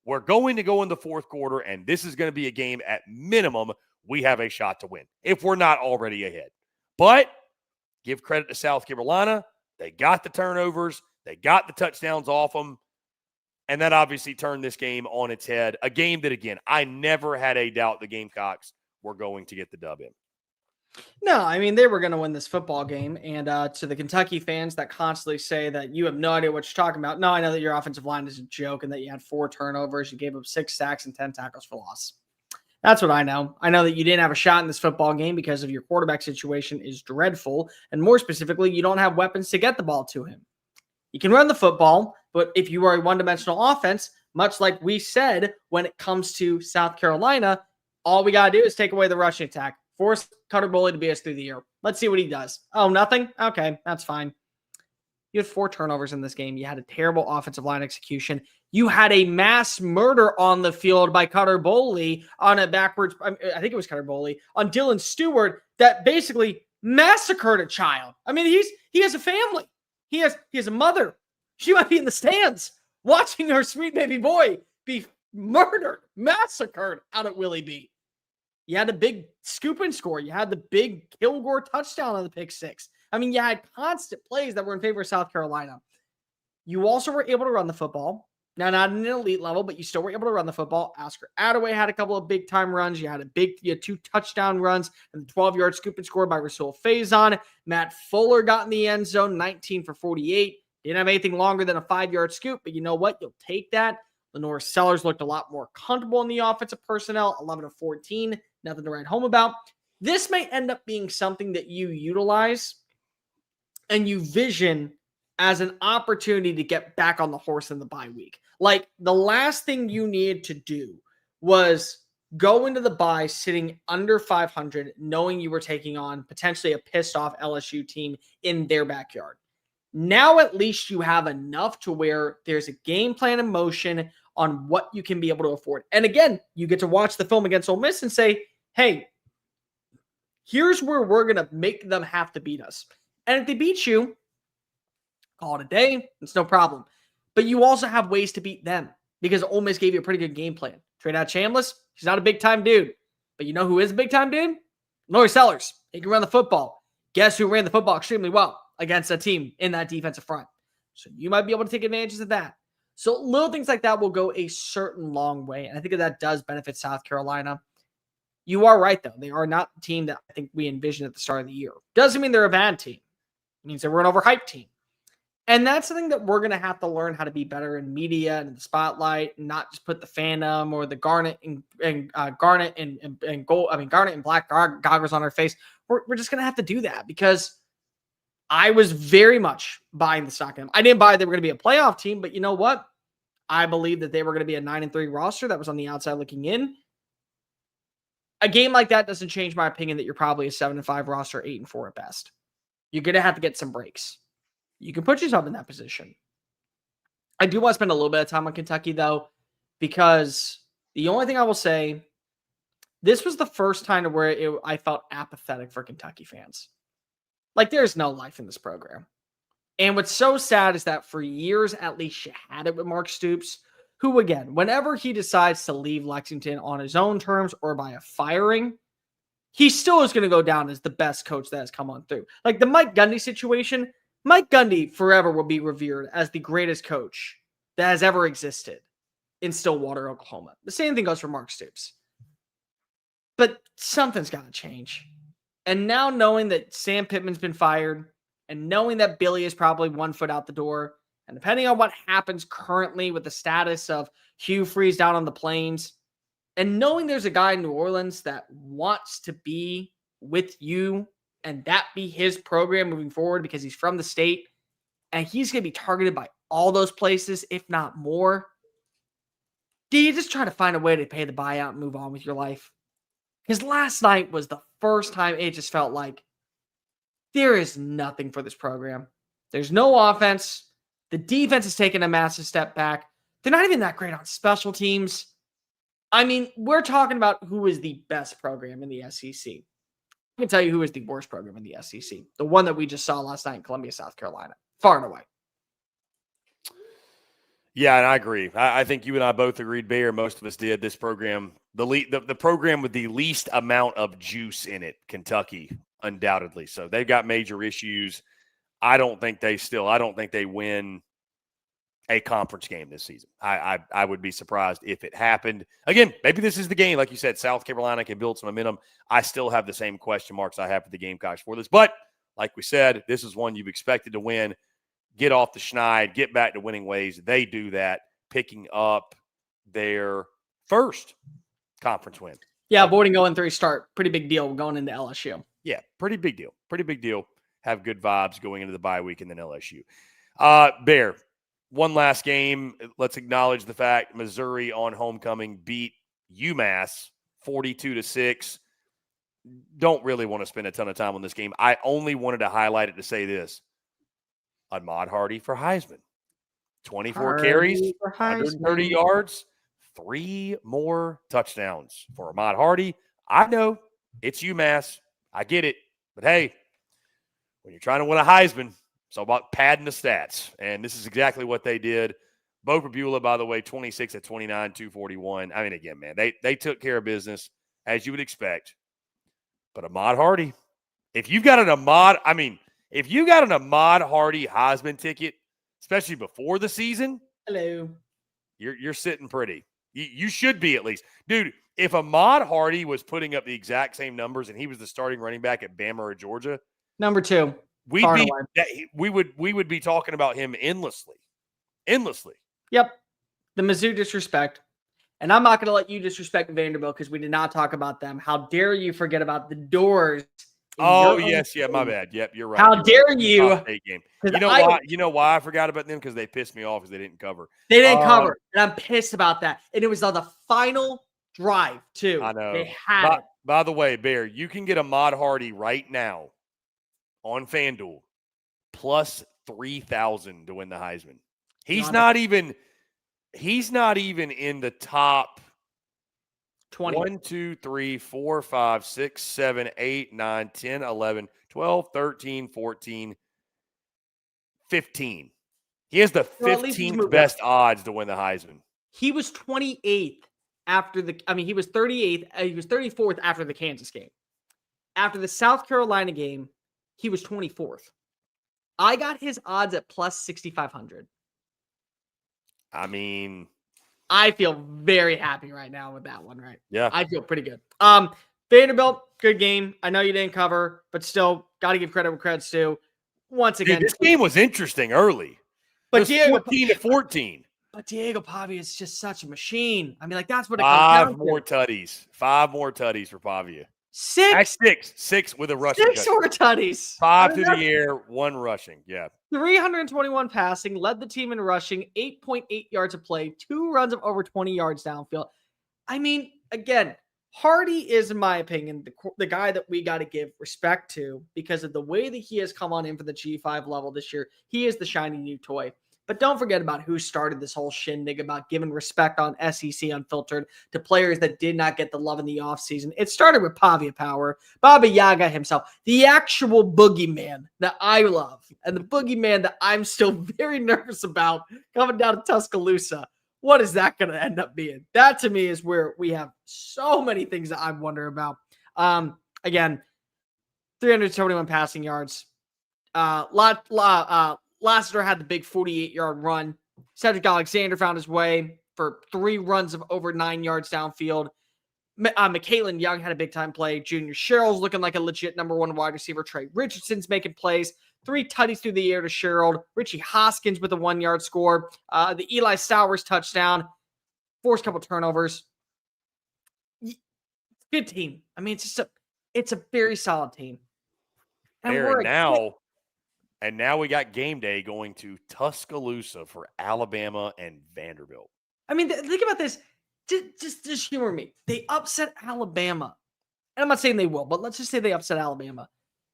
we're going to go in the fourth quarter, and this is going to be a game at minimum we have a shot to win, if we're not already ahead. But give credit to South Carolina. They got the turnovers. They got the touchdowns off them. And that obviously turned this game on its head. A game that, again, I never had a doubt the Gamecocks were going to get the dub in. No, I mean, they were going to win this football game. And to the Kentucky fans that constantly say that you have no idea what you're talking about. No, I know that your offensive line is a joke and that you had 4 turnovers. You gave up 6 sacks and 10 tackles for loss. That's what I know. I know that you didn't have a shot in this football game because of your quarterback situation is dreadful. And more specifically, you don't have weapons to get the ball to him. You can run the football, but if you are a one-dimensional offense, much like we said when it comes to South Carolina, all we got to do is take away the rushing attack, force Cutter Boley to be us through the year. Let's see what he does. Oh, nothing? Okay, that's fine. You had 4 turnovers in this game. You had a terrible offensive line execution. You had a mass murder on the field by Cutter Boley on a backwards, I think it was Cutter Boley, on Dylan Stewart that basically massacred a child. I mean, he has a family. He has a mother. She might be in the stands watching her sweet baby boy be murdered, massacred out at Willie B. You had a big scoop and score. You had the big Kilgore touchdown on the pick 6. I mean, you had constant plays that were in favor of South Carolina. You also were able to run the football. Now, not at an elite level, but you still were able to run the football. Oscar Attaway had a couple of big-time runs. You had 2 touchdown runs and the 12-yard scoop and score by Rasul Faison. Matt Fuller got in the end zone, 19 for 48. Didn't have anything longer than a 5-yard scoop, but you know what? You'll take that. Lenore Sellers looked a lot more comfortable in the offensive personnel, 11 of 14. Nothing to write home about. This may end up being something that you utilize and you vision as an opportunity to get back on the horse in the bye week. Like, the last thing you needed to do was go into the bye sitting under 500, knowing you were taking on potentially a pissed off LSU team in their backyard. Now at least you have enough to where there's a game plan in motion on what you can be able to afford. And again, you get to watch the film against Ole Miss and say, hey, here's where we're going to make them have to beat us. And if they beat you, call it a day. It's no problem. But you also have ways to beat them because Ole Miss gave you a pretty good game plan. Trade out CHAMLBISS. He's not a big-time dude. But you know who is a big-time dude? Lenore Sellers. He can run the football. Guess who ran the football extremely well against a team in that defensive front? So you might be able to take advantage of that. So little things like that will go a certain long way. And I think that does benefit South Carolina. You are right, though. They are not the team that I think we envisioned at the start of the year. Doesn't mean they're a bad team. It means they were an overhyped team. And that's something that we're going to have to learn how to be better in media and in the spotlight, and not just put the fandom or the Garnet and black goggles on our face. We're just going to have to do that because I was very much buying the stock in them. I didn't buy they were going to be a playoff team, but you know what? I believe that they were going to be a 9-3 roster that was on the outside looking in. A game like that doesn't change my opinion that you're probably a 7-5 roster, 8-4 at best. You're going to have to get some breaks. You can put yourself in that position. I do want to spend a little bit of time on Kentucky, though, because the only thing I will say, this was the first time to where I felt apathetic for Kentucky fans. Like, there's no life in this program. And what's so sad is that for years, at least, you had it with Mark Stoops, who, again, whenever he decides to leave Lexington on his own terms or by a firing, he still is going to go down as the best coach that has come on through. Like the Mike Gundy situation, Mike Gundy forever will be revered as the greatest coach that has ever existed in Stillwater, Oklahoma. The same thing goes for Mark Stoops. But something's got to change. And now knowing that Sam Pittman's been fired and knowing that Billy is probably 1 foot out the door, and depending on what happens currently with the status of Hugh Freeze down on the plains, and knowing there's a guy in New Orleans that wants to be with you and that be his program moving forward because he's from the state and he's going to be targeted by all those places, if not more, do you just try to find a way to pay the buyout and move on with your life? Because last night was the first time it just felt like there is nothing for this program. There's no offense. The defense has taken a massive step back. They're not even that great on special teams. I mean, we're talking about who is the best program in the SEC. I can tell you who is the worst program in the SEC. The one that we just saw last night in Columbia, South Carolina. Far and away. Yeah, and I agree. I think you and I both agreed, Bear. Most of us did. This program, the program with the least amount of juice in it, Kentucky, undoubtedly. So they've got major issues. I don't think they win a conference game this season. I would be surprised if it happened. Again, maybe this is the game. Like you said, South Carolina can build some momentum. I still have the same question marks I have for the Gamecocks for this. But like we said, this is one you've expected to win. Get off the schneid, get back to winning ways. They do that, picking up their first conference win. Yeah, avoiding 0-3 start. Pretty big deal going into LSU. Yeah, pretty big deal. Pretty big deal. Have good vibes going into the bye week and then LSU. Bear, one last game. Let's acknowledge the fact Missouri on homecoming beat UMass 42-6. Don't really want to spend a ton of time on this game. I only wanted to highlight it to say this. Ahmad Hardy for Heisman. 24 carries, 130 yards, 3 more touchdowns for Ahmad Hardy. I know it's UMass. I get it. But hey, when you're trying to win a Heisman, it's all about padding the stats. And this is exactly what they did. Bo Prabula, by the way, 26 at 29, 241. I mean, again, man, they took care of business as you would expect. But Ahmad Hardy, if you've got an Ahmad Hardy Heisman ticket, especially before the season, hello, you're sitting pretty. You should be at least. Dude, if Ahmad Hardy was putting up the exact same numbers and he was the starting running back at Bama or Georgia, number 2, we would be talking about him endlessly. Yep. The Mizzou disrespect. And I'm not going to let you disrespect Vanderbilt because we did not talk about them. How dare you forget about the doors? Oh, yes. Yeah, my bad. Yep, you're right. How dare you? Game. You know why? You know why I forgot about them? Because they pissed me off because they didn't cover. They didn't cover. And I'm pissed about that. And it was on the final drive, too. I know. They had it. By the way, Bear, you can get Ahmad Hardy right now on FanDuel plus 3,000 to win the Heisman. He's not even in the top 20. 1, 2, 3, 4, 5, 6, 7, 8, 9, 10, 11, 12, 13, 14, 15. He has the 15th best odds to win the Heisman. He was 28th he was 38th. He was 34th after the Kansas game. After the South Carolina game, he was 24th. I got his odds at plus 6,500. I mean, I feel very happy right now with that one, right? Yeah. I feel pretty good. Vanderbilt, good game. I know you didn't cover, but still got to give credit where credit's due. Once again, this game was interesting early. But 14-14. But Diego Pavia is just such a machine. I mean, like, that's what it comes down to. 5 more tutties for Pavia. 6? That's 6 with a rushing. 6 more tutties. 5 through the air, 1 rushing. Yeah. 321 passing, led the team in rushing, 8.8 yards of play, 2 runs of over 20 yards downfield. I mean, again, Hardy is, in my opinion, the guy that we got to give respect to because of the way that he has come on in for the G5 level this year. He is the shiny new toy. But don't forget about who started this whole shindig about giving respect on SEC Unfiltered to players that did not get the love in the offseason. It started with Pavia Power, Baba Yaga himself, the actual boogeyman that I love, and the boogeyman that I'm still very nervous about coming down to Tuscaloosa. What is that going to end up being? That, to me, is where we have so many things that I wonder about. Again, 371 passing yards. Lassiter had the big 48-yard run. Cedric Alexander found his way for 3 runs of over 9 yards downfield. McKaylin Young had a big-time play. Junior Sherrill's looking like a legit number 1 wide receiver. Trey Richardson's making plays. 3 tutties through the air to Sherrill. Richie Hoskins with a 1-yard score. The Eli Sowers touchdown. Forced a couple turnovers. Good team. I mean, it's a very solid team. And now we got game day going to Tuscaloosa for Alabama and Vanderbilt. I mean, think about this. Just humor me. They upset Alabama. And I'm not saying they will, but let's just say they upset Alabama.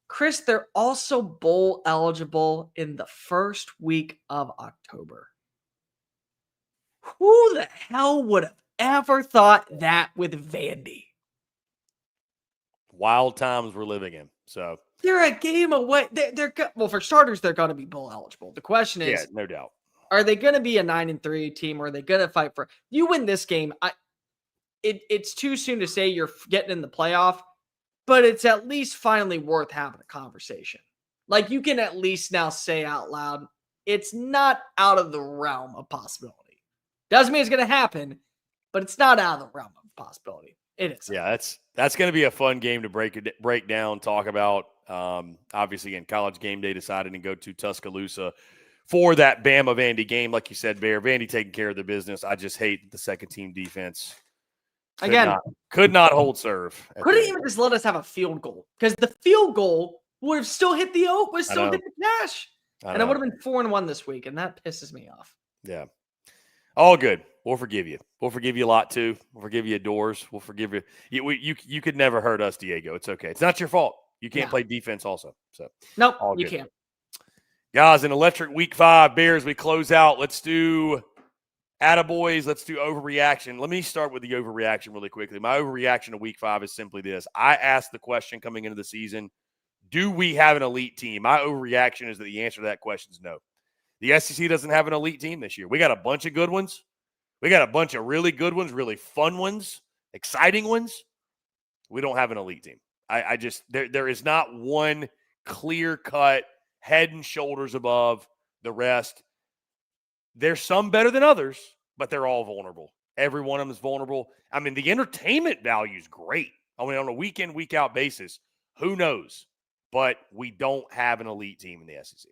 Chris, they're also bowl eligible in the first week of October. Who the hell would have ever thought that with Vandy? Wild times we're living in. So they're a game away. Well, for starters, they're going to be bowl eligible. The question is, no doubt, are they going to be a 9-3 team, or are they going to fight for? You win this game. It's too soon to say you're getting in the playoff, but it's at least finally worth having a conversation. Like, you can at least now say out loud, it's not out of the realm of possibility. Doesn't mean it's going to happen, but it's not out of the realm of possibility. It is. Yeah, that's going to be a fun game to break down, talk about. Obviously, again, College Game Day decided to go to Tuscaloosa for that Bama Vandy game. Like you said, Bear, Vandy taking care of the business. I just hate the second team defense. Could not hold serve. Couldn't even just let us have a field goal, because the field goal would have still hit the cash. And I would have been 4-1 this week, and that pisses me off. Yeah. All good. We'll forgive you. We'll forgive you a lot too. We'll forgive you doors. We'll forgive you. You could never hurt us, Diego. It's okay. It's not your fault. You can't play defense also. So nope, all you good. can't. Guys, an electric week 5 Bears. We close out. Let's do attaboys. Let's do overreaction. Let me start with the overreaction really quickly. My overreaction to week 5 is simply this. I asked the question coming into the season, do we have an elite team? My overreaction is that the answer to that question is no. The SEC doesn't have an elite team this year. We got a bunch of good ones. We got a bunch of really good ones, really fun ones, exciting ones. We don't have an elite team. I just there is not one clear-cut, head and shoulders above the rest. There's some better than others, but they're all vulnerable. Every one of them is vulnerable. I mean, the entertainment value is great. I mean, on a week-in, week-out basis, who knows? But we don't have an elite team in the SEC.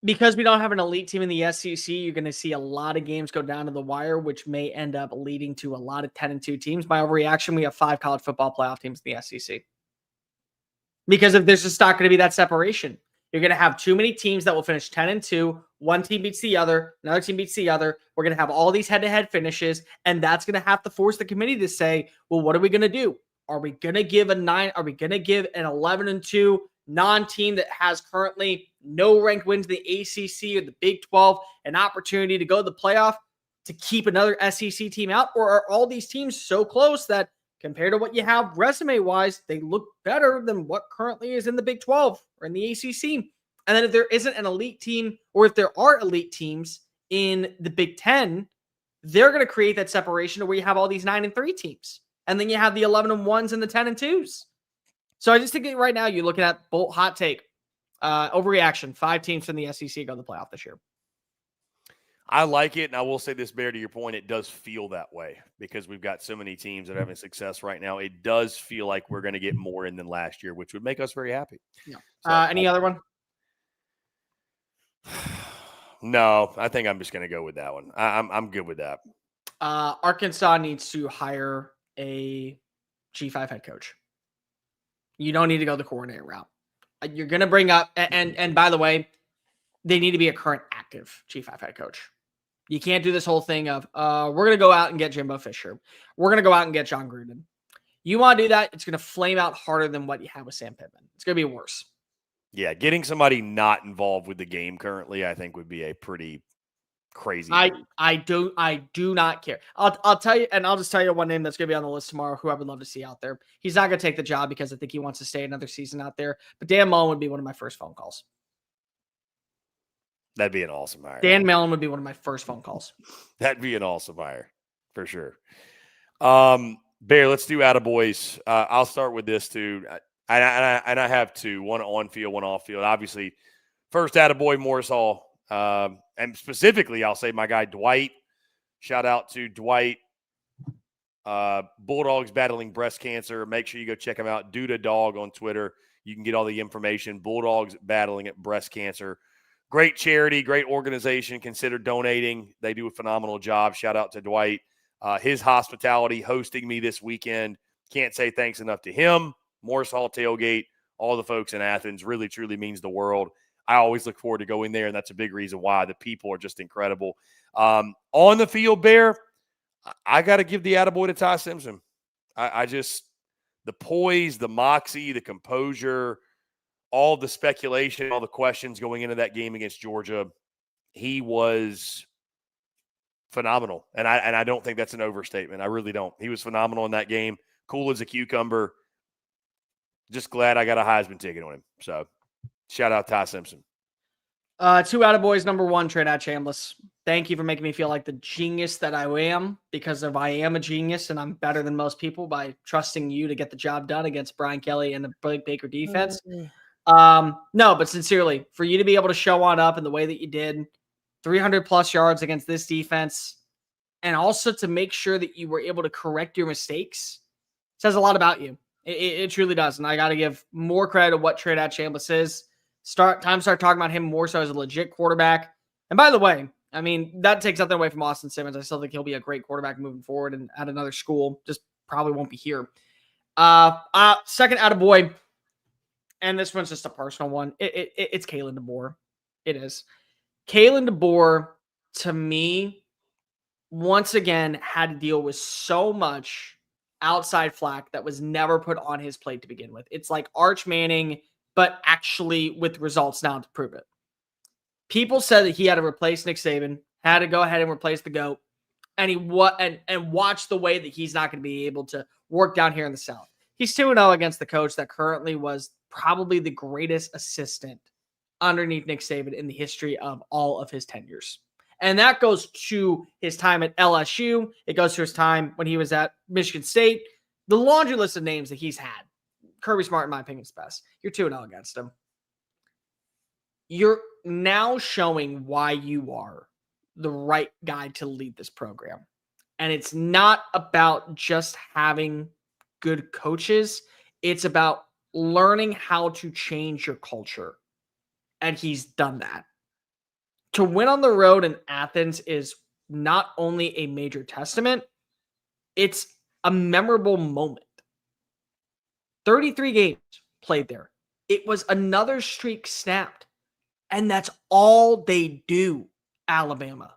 Because we don't have an elite team in the SEC, you're going to see a lot of games go down to the wire, which may end up leading to a lot of 10-2 teams. My overreaction, we have 5 college football playoff teams in the SEC. Because if there's just not going to be that separation, you're going to have too many teams that will finish 10-2. One team beats the other. Another team beats the other. We're going to have all these head-to-head finishes, and that's going to have to force the committee to say, well, what are we going to do? Are we going to give a 9? Are we going to give an 11-2 non-team that has currently no ranked wins in the ACC or the Big 12 an opportunity to go to the playoff to keep another SEC team out? Or are all these teams so close that compared to what you have resume-wise, they look better than what currently is in the Big 12 or in the ACC? And then if there isn't an elite team, or if there are elite teams in the Big 10, they're going to create that separation to where you have all these 9-3 teams. And then you have the 11-1s and the 10-2s. So I just think that right now you're looking at bold hot take, overreaction. 5 teams from the SEC go to the playoff this year. I like it, and I will say this, Bear, to your point, it does feel that way because we've got so many teams that are having success right now. It does feel like we're going to get more in than last year, which would make us very happy. Yeah. So, any other one? No, I think I'm just going to go with that one. I'm good with that. Arkansas needs to hire a G5 head coach. You don't need to go the coordinator route. You're going to bring up, and by the way, they need to be a current active G5 head coach. You can't do this whole thing of, we're going to go out and get Jimbo Fisher. We're going to go out and get John Gruden. You want to do that, it's going to flame out harder than what you have with Sam Pittman. It's going to be worse. Yeah, getting somebody not involved with the game currently, I think, would be a pretty crazy. I do not care. I'll tell you, and I'll just tell you one name that's going to be on the list tomorrow, who I would love to see out there. He's not going to take the job because I think he wants to stay another season out there. But Dan Mullen would be one of my first phone calls. That'd be an awesome hire. Dan Mullen would be one of my first phone calls. That'd be an awesome hire for sure. Bear, let's do attaboys. I'll start with this too. And I have 2, one on field, one off field. Obviously, first attaboy, Morris Hall. And specifically, I'll say my guy Dwight. Shout out to Dwight. Bulldogs battling breast cancer. Make sure you go check him out. Duda Dog on Twitter. You can get all the information. Bulldogs battling at breast cancer. Great charity, great organization. Consider donating. They do a phenomenal job. Shout out to Dwight. His hospitality hosting me this weekend. Can't say thanks enough to him. Morris Hall Tailgate, all the folks in Athens, really, truly means the world. I always look forward to going there, and that's a big reason why. The people are just incredible. On the field, Bear, I got to give the attaboy to Ty Simpson. I just – the poise, the moxie, the composure, all the speculation, all the questions going into that game against Georgia, he was phenomenal. And I don't think that's an overstatement. I really don't. He was phenomenal in that game. Cool as a cucumber. Just glad I got a Heisman ticket on him. So, shout out Ty Simpson. 2 attaboys. Number 1, TRINIDAD CHAMLBISS. Thank you for making me feel like the genius that I am, because I am a genius and I'm better than most people by trusting you to get the job done against Brian Kelly and the Baker defense. No, but sincerely, for you to be able to show on up in the way that you did, 300+ yards against this defense, and also to make sure that you were able to correct your mistakes, says a lot about you. It truly does. And I got to give more credit to what TRINIDAD CHAMLBISS is. Start talking about him more so as a legit quarterback. And by the way, I mean, that takes nothing away from Austin Simmons. I still think he'll be a great quarterback moving forward and at another school. Just probably won't be here. Second attaboy, and this one's just a personal one. It's Kalen DeBoer. It is. Kalen DeBoer, to me, once again, had to deal with so much outside flack that was never put on his plate to begin with. It's like Arch Manning, but actually with results now to prove it. People said that he had to replace Nick Saban, had to go ahead and replace the GOAT, and watch the way that he's not going to be able to work down here in the South. He's 2-0 against the coach that currently was probably the greatest assistant underneath Nick Saban in the history of all of his tenures. And that goes to his time at LSU. It goes to his time when he was at Michigan State. The laundry list of names that he's had. Kirby Smart, in my opinion, is best. You're 2-0 against him. You're now showing why you are the right guy to lead this program. And it's not about just having good coaches. It's about learning how to change your culture. And he's done that. To win on the road in Athens is not only a major testament, it's a memorable moment. 33 games played there. It was another streak snapped. And that's all they do, Alabama.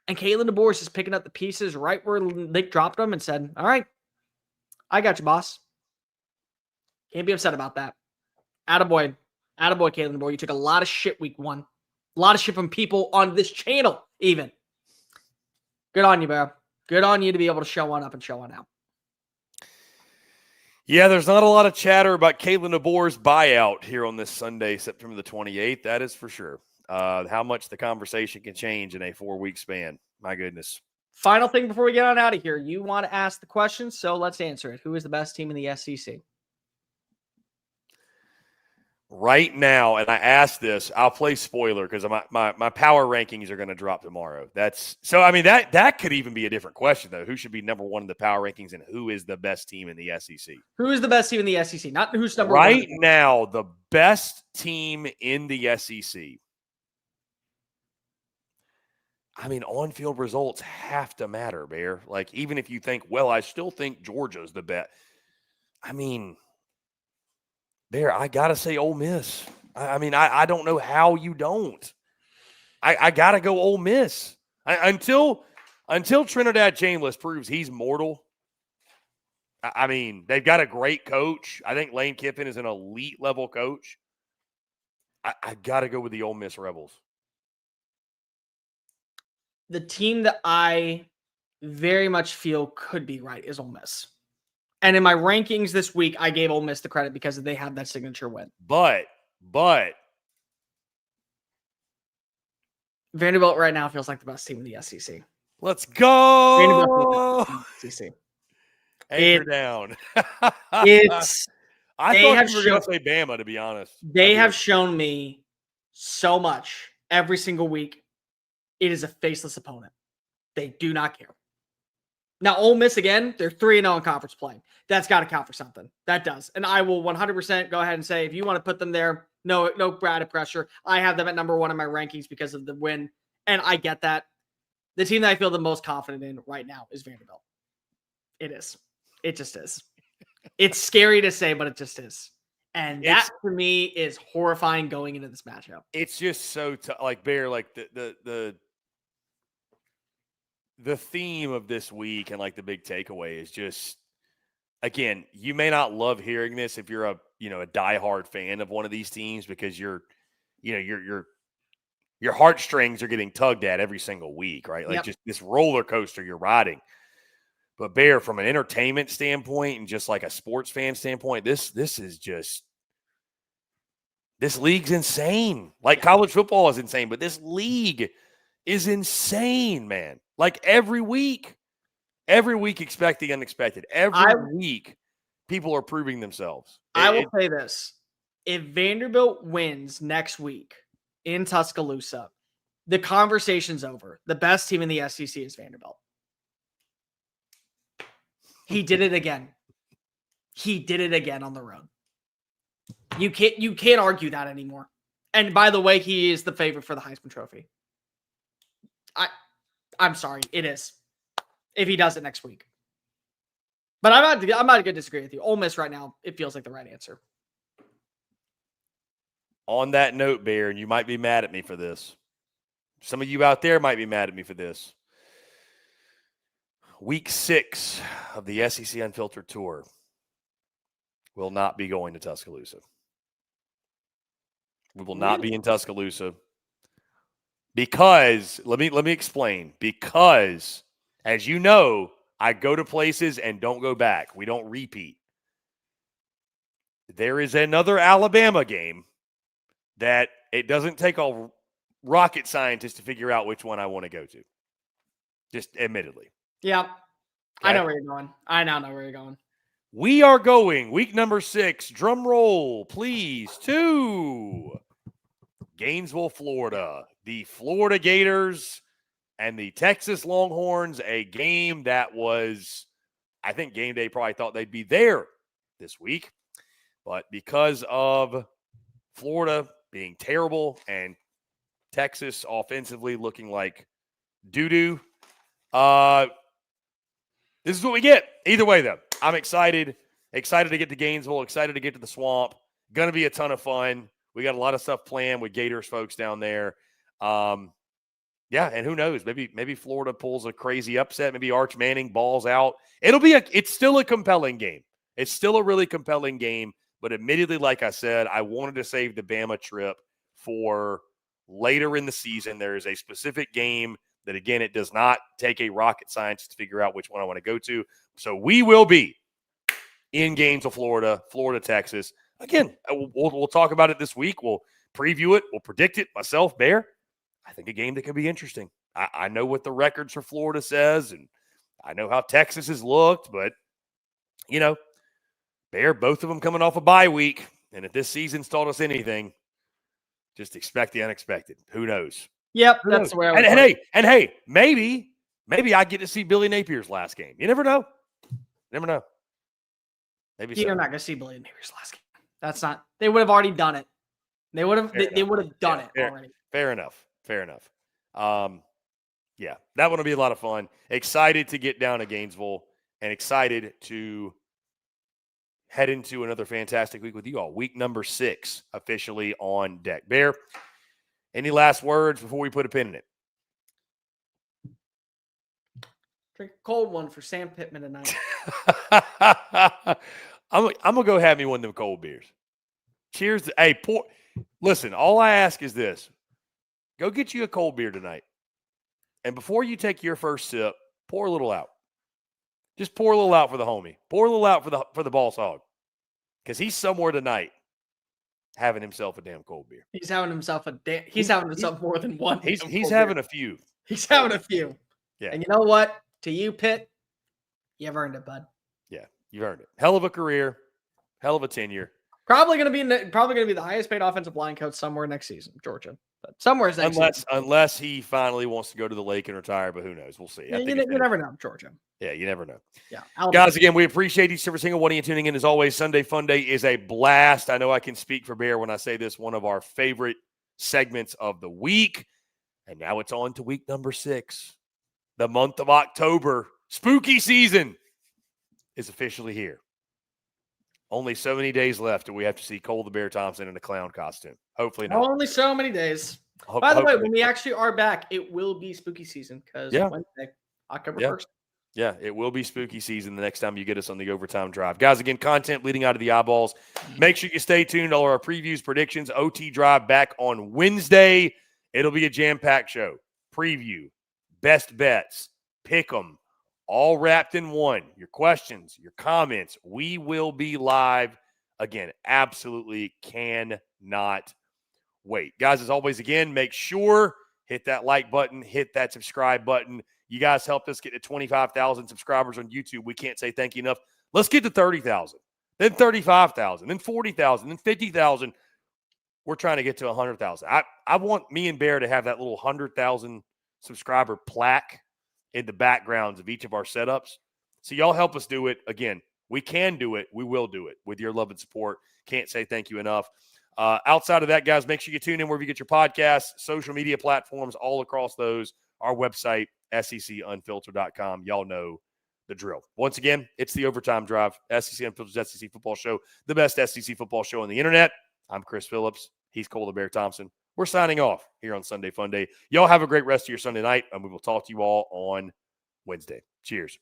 And Kalen DeBoer is just picking up the pieces right where Nick dropped them and said, all right, I got you, boss. Can't be upset about that. Attaboy, Kalen DeBoer. You took a lot of shit week one. A lot of shit from people on this channel, even. Good on you, bro. Good on you to be able to show one up and show one out. Yeah, there's not a lot of chatter about Kalen DeBoer's buyout here on this Sunday, September the 28th. That is for sure. How much the conversation can change in a 4-week span. My goodness. Final thing before we get on out of here. You want to ask the question, so let's answer it. Who is the best team in the SEC? Right now, and I asked this, I'll play spoiler because my power rankings are going to drop tomorrow. That could even be a different question, though. Who should be number one in the power rankings and who is the best team in the SEC? Who is the best team in the SEC? Not who's number one. one. Right now, the best team in the SEC. I mean, on-field results have to matter, Bear. Like, even if you think, well, I still think Georgia's the best. I mean, Bear, I got to say Ole Miss. I don't know how you don't. I got to go Ole Miss. Until TRINIDAD CHAMLBISS proves he's mortal, I mean, they've got a great coach. I think Lane Kiffin is an elite-level coach. I got to go with the Ole Miss Rebels. The team that I very much feel could be right is Ole Miss. And in my rankings this week, I gave Ole Miss the credit because they have that signature win. But Vanderbilt right now feels like the best team in the SEC. Let's go. Vanderbilt SEC. Anchor down. I thought you were going to say Bama, to be honest. They have shown me so much every single week. It is a faceless opponent. They do not care. Now, Ole Miss, again, they're 3-0 in conference play. That's got to count for something. That does. And I will 100% go ahead and say, if you want to put them there, no added pressure. I have them at number one in my rankings because of the win. And I get that. The team that I feel the most confident in right now is Vanderbilt. It is. It just is. It's scary to say, but it just is. And that, for me, is horrifying going into this matchup. It's just so like, Bear, like the theme of this week and like the big takeaway is just, again, you may not love hearing this if you're a diehard fan of one of these teams because your heartstrings are getting tugged at every single week, right? Like just this roller coaster you're riding. But Bear, from an entertainment standpoint and just like a sports fan standpoint, this league's insane. Like college football is insane, but this league is insane, man. Like every week expect the unexpected. Every week, people are proving themselves. I will say this. If Vanderbilt wins next week in Tuscaloosa, the conversation's over. The best team in the SEC is Vanderbilt. He did it again. He did it again on the road. You can't argue that anymore. And by the way, he is the favorite for the Heisman Trophy. I'm sorry, it is. If he does it next week. But I'm not going to disagree with you. Ole Miss right now, it feels like the right answer. On that note, Bear, and you might be mad at me for this, Some of you out there might be mad at me for this. Week 6 of the SEC Unfiltered Tour will not be going to Tuscaloosa. We will not be in Tuscaloosa because, let me explain, because, as you know, I go to places and don't go back. We don't repeat. There is another Alabama game that it doesn't take a rocket scientist to figure out which one I want to go to. Just admittedly. Yep. Okay? I know where you're going. I now know where you're going. We are going week number 6. Drum roll, please, to Gainesville, Florida. The Florida Gators and the Texas Longhorns, a game that was, I think Game Day probably thought they'd be there this week. But because of Florida being terrible and Texas offensively looking like doo-doo, this is what we get. Either way, though, I'm excited. Excited to get to Gainesville. Excited to get to the Swamp. Going to be a ton of fun. We got a lot of stuff planned with Gators folks down there. Yeah, and who knows? Maybe Florida pulls a crazy upset. Maybe Arch Manning balls out. It's still a compelling game. It's still a really compelling game. But admittedly, like I said, I wanted to save the Bama trip for later in the season. There is a specific game that, again, it does not take a rocket scientist to figure out which one I want to go to. So we will be in Gainesville, Florida, Texas. Again, we'll talk about it this week. We'll preview it. We'll predict it. Myself, Bear, I think a game that could be interesting. I know what the records for Florida says, and I know how Texas has looked, but, you know, Bear, both of them coming off a bye week. And if this season's taught us anything, just expect the unexpected. Who knows? Yep, that's where I was. And hey, maybe I get to see Billy Napier's last game. You never know. Never know. Maybe you're not going to see Billy Napier's last game. That's not. They would have already done it. They would have. They would have done it already. Fair enough. Yeah, that one will be a lot of fun. Excited to get down to Gainesville and excited to head into another fantastic week with you all. Week number 6 officially on deck. Bear, any last words before we put a pin in it? Drink a cold one for Sam Pittman tonight. I'm gonna go have me one of them cold beers. Cheers. Listen, all I ask is this. Go get you a cold beer tonight. And before you take your first sip, pour a little out. Just pour a little out for the homie. Pour a little out for the boss hog. Because he's somewhere tonight having himself a damn cold beer. He's having himself more than one. He's having a few. He's having a few. Yeah. And you know what? To you, Pitt, you've earned it, bud. Yeah, you've earned it. Hell of a career. Hell of a tenure. Probably going to be the highest paid offensive line coach somewhere next season, Georgia. But somewhere next season. Unless he finally wants to go to the lake and retire, but who knows? We'll see. You never know, Georgia. Yeah, you never know. Yeah, guys, again, we appreciate each every single one of you tuning in. As always, Sunday Fun Day is a blast. I know I can speak for Bear when I say this, one of our favorite segments of the week. And now it's on to week number 6. The month of October, spooky season is officially here. Only so many days left, and we have to see Cole the Bear Thompson in a clown costume. Hopefully not. Only so many days. By the way, when we actually are back, it will be spooky season because Wednesday, October 1st. Yeah, it will be spooky season the next time you get us on the Overtime Drive. Guys, again, content bleeding out of the eyeballs. Make sure you stay tuned. All our previews, predictions, OT Drive back on Wednesday. It'll be a jam-packed show. Preview, best bets, pick 'em, all wrapped in one. Your questions, your comments. We will be live. Again, absolutely cannot wait. Guys, as always, again, make sure, hit that like button, hit that subscribe button. You guys helped us get to 25,000 subscribers on YouTube. We can't say thank you enough. Let's get to 30,000, then 35,000, then 40,000, then 50,000. We're trying to get to 100,000. I want me and Bear to have that little 100,000 subscriber plaque in the backgrounds of each of our setups. So y'all help us do it. Again, we can do it. We will do it with your love and support. Can't say thank you enough. Outside of that, guys, make sure you tune in wherever you get your podcasts, social media platforms, all across those. Our website, SECUnfiltered.com. Y'all know the drill. Once again, it's the Overtime Drive, SEC Unfiltered SEC Football Show, the best SEC football show on the internet. I'm Chris Phillips. He's Cole the Bear Thompson. we're signing off here on Sunday Fun Day. Y'all have a great rest of your Sunday night, and we will talk to you all on Wednesday. Cheers.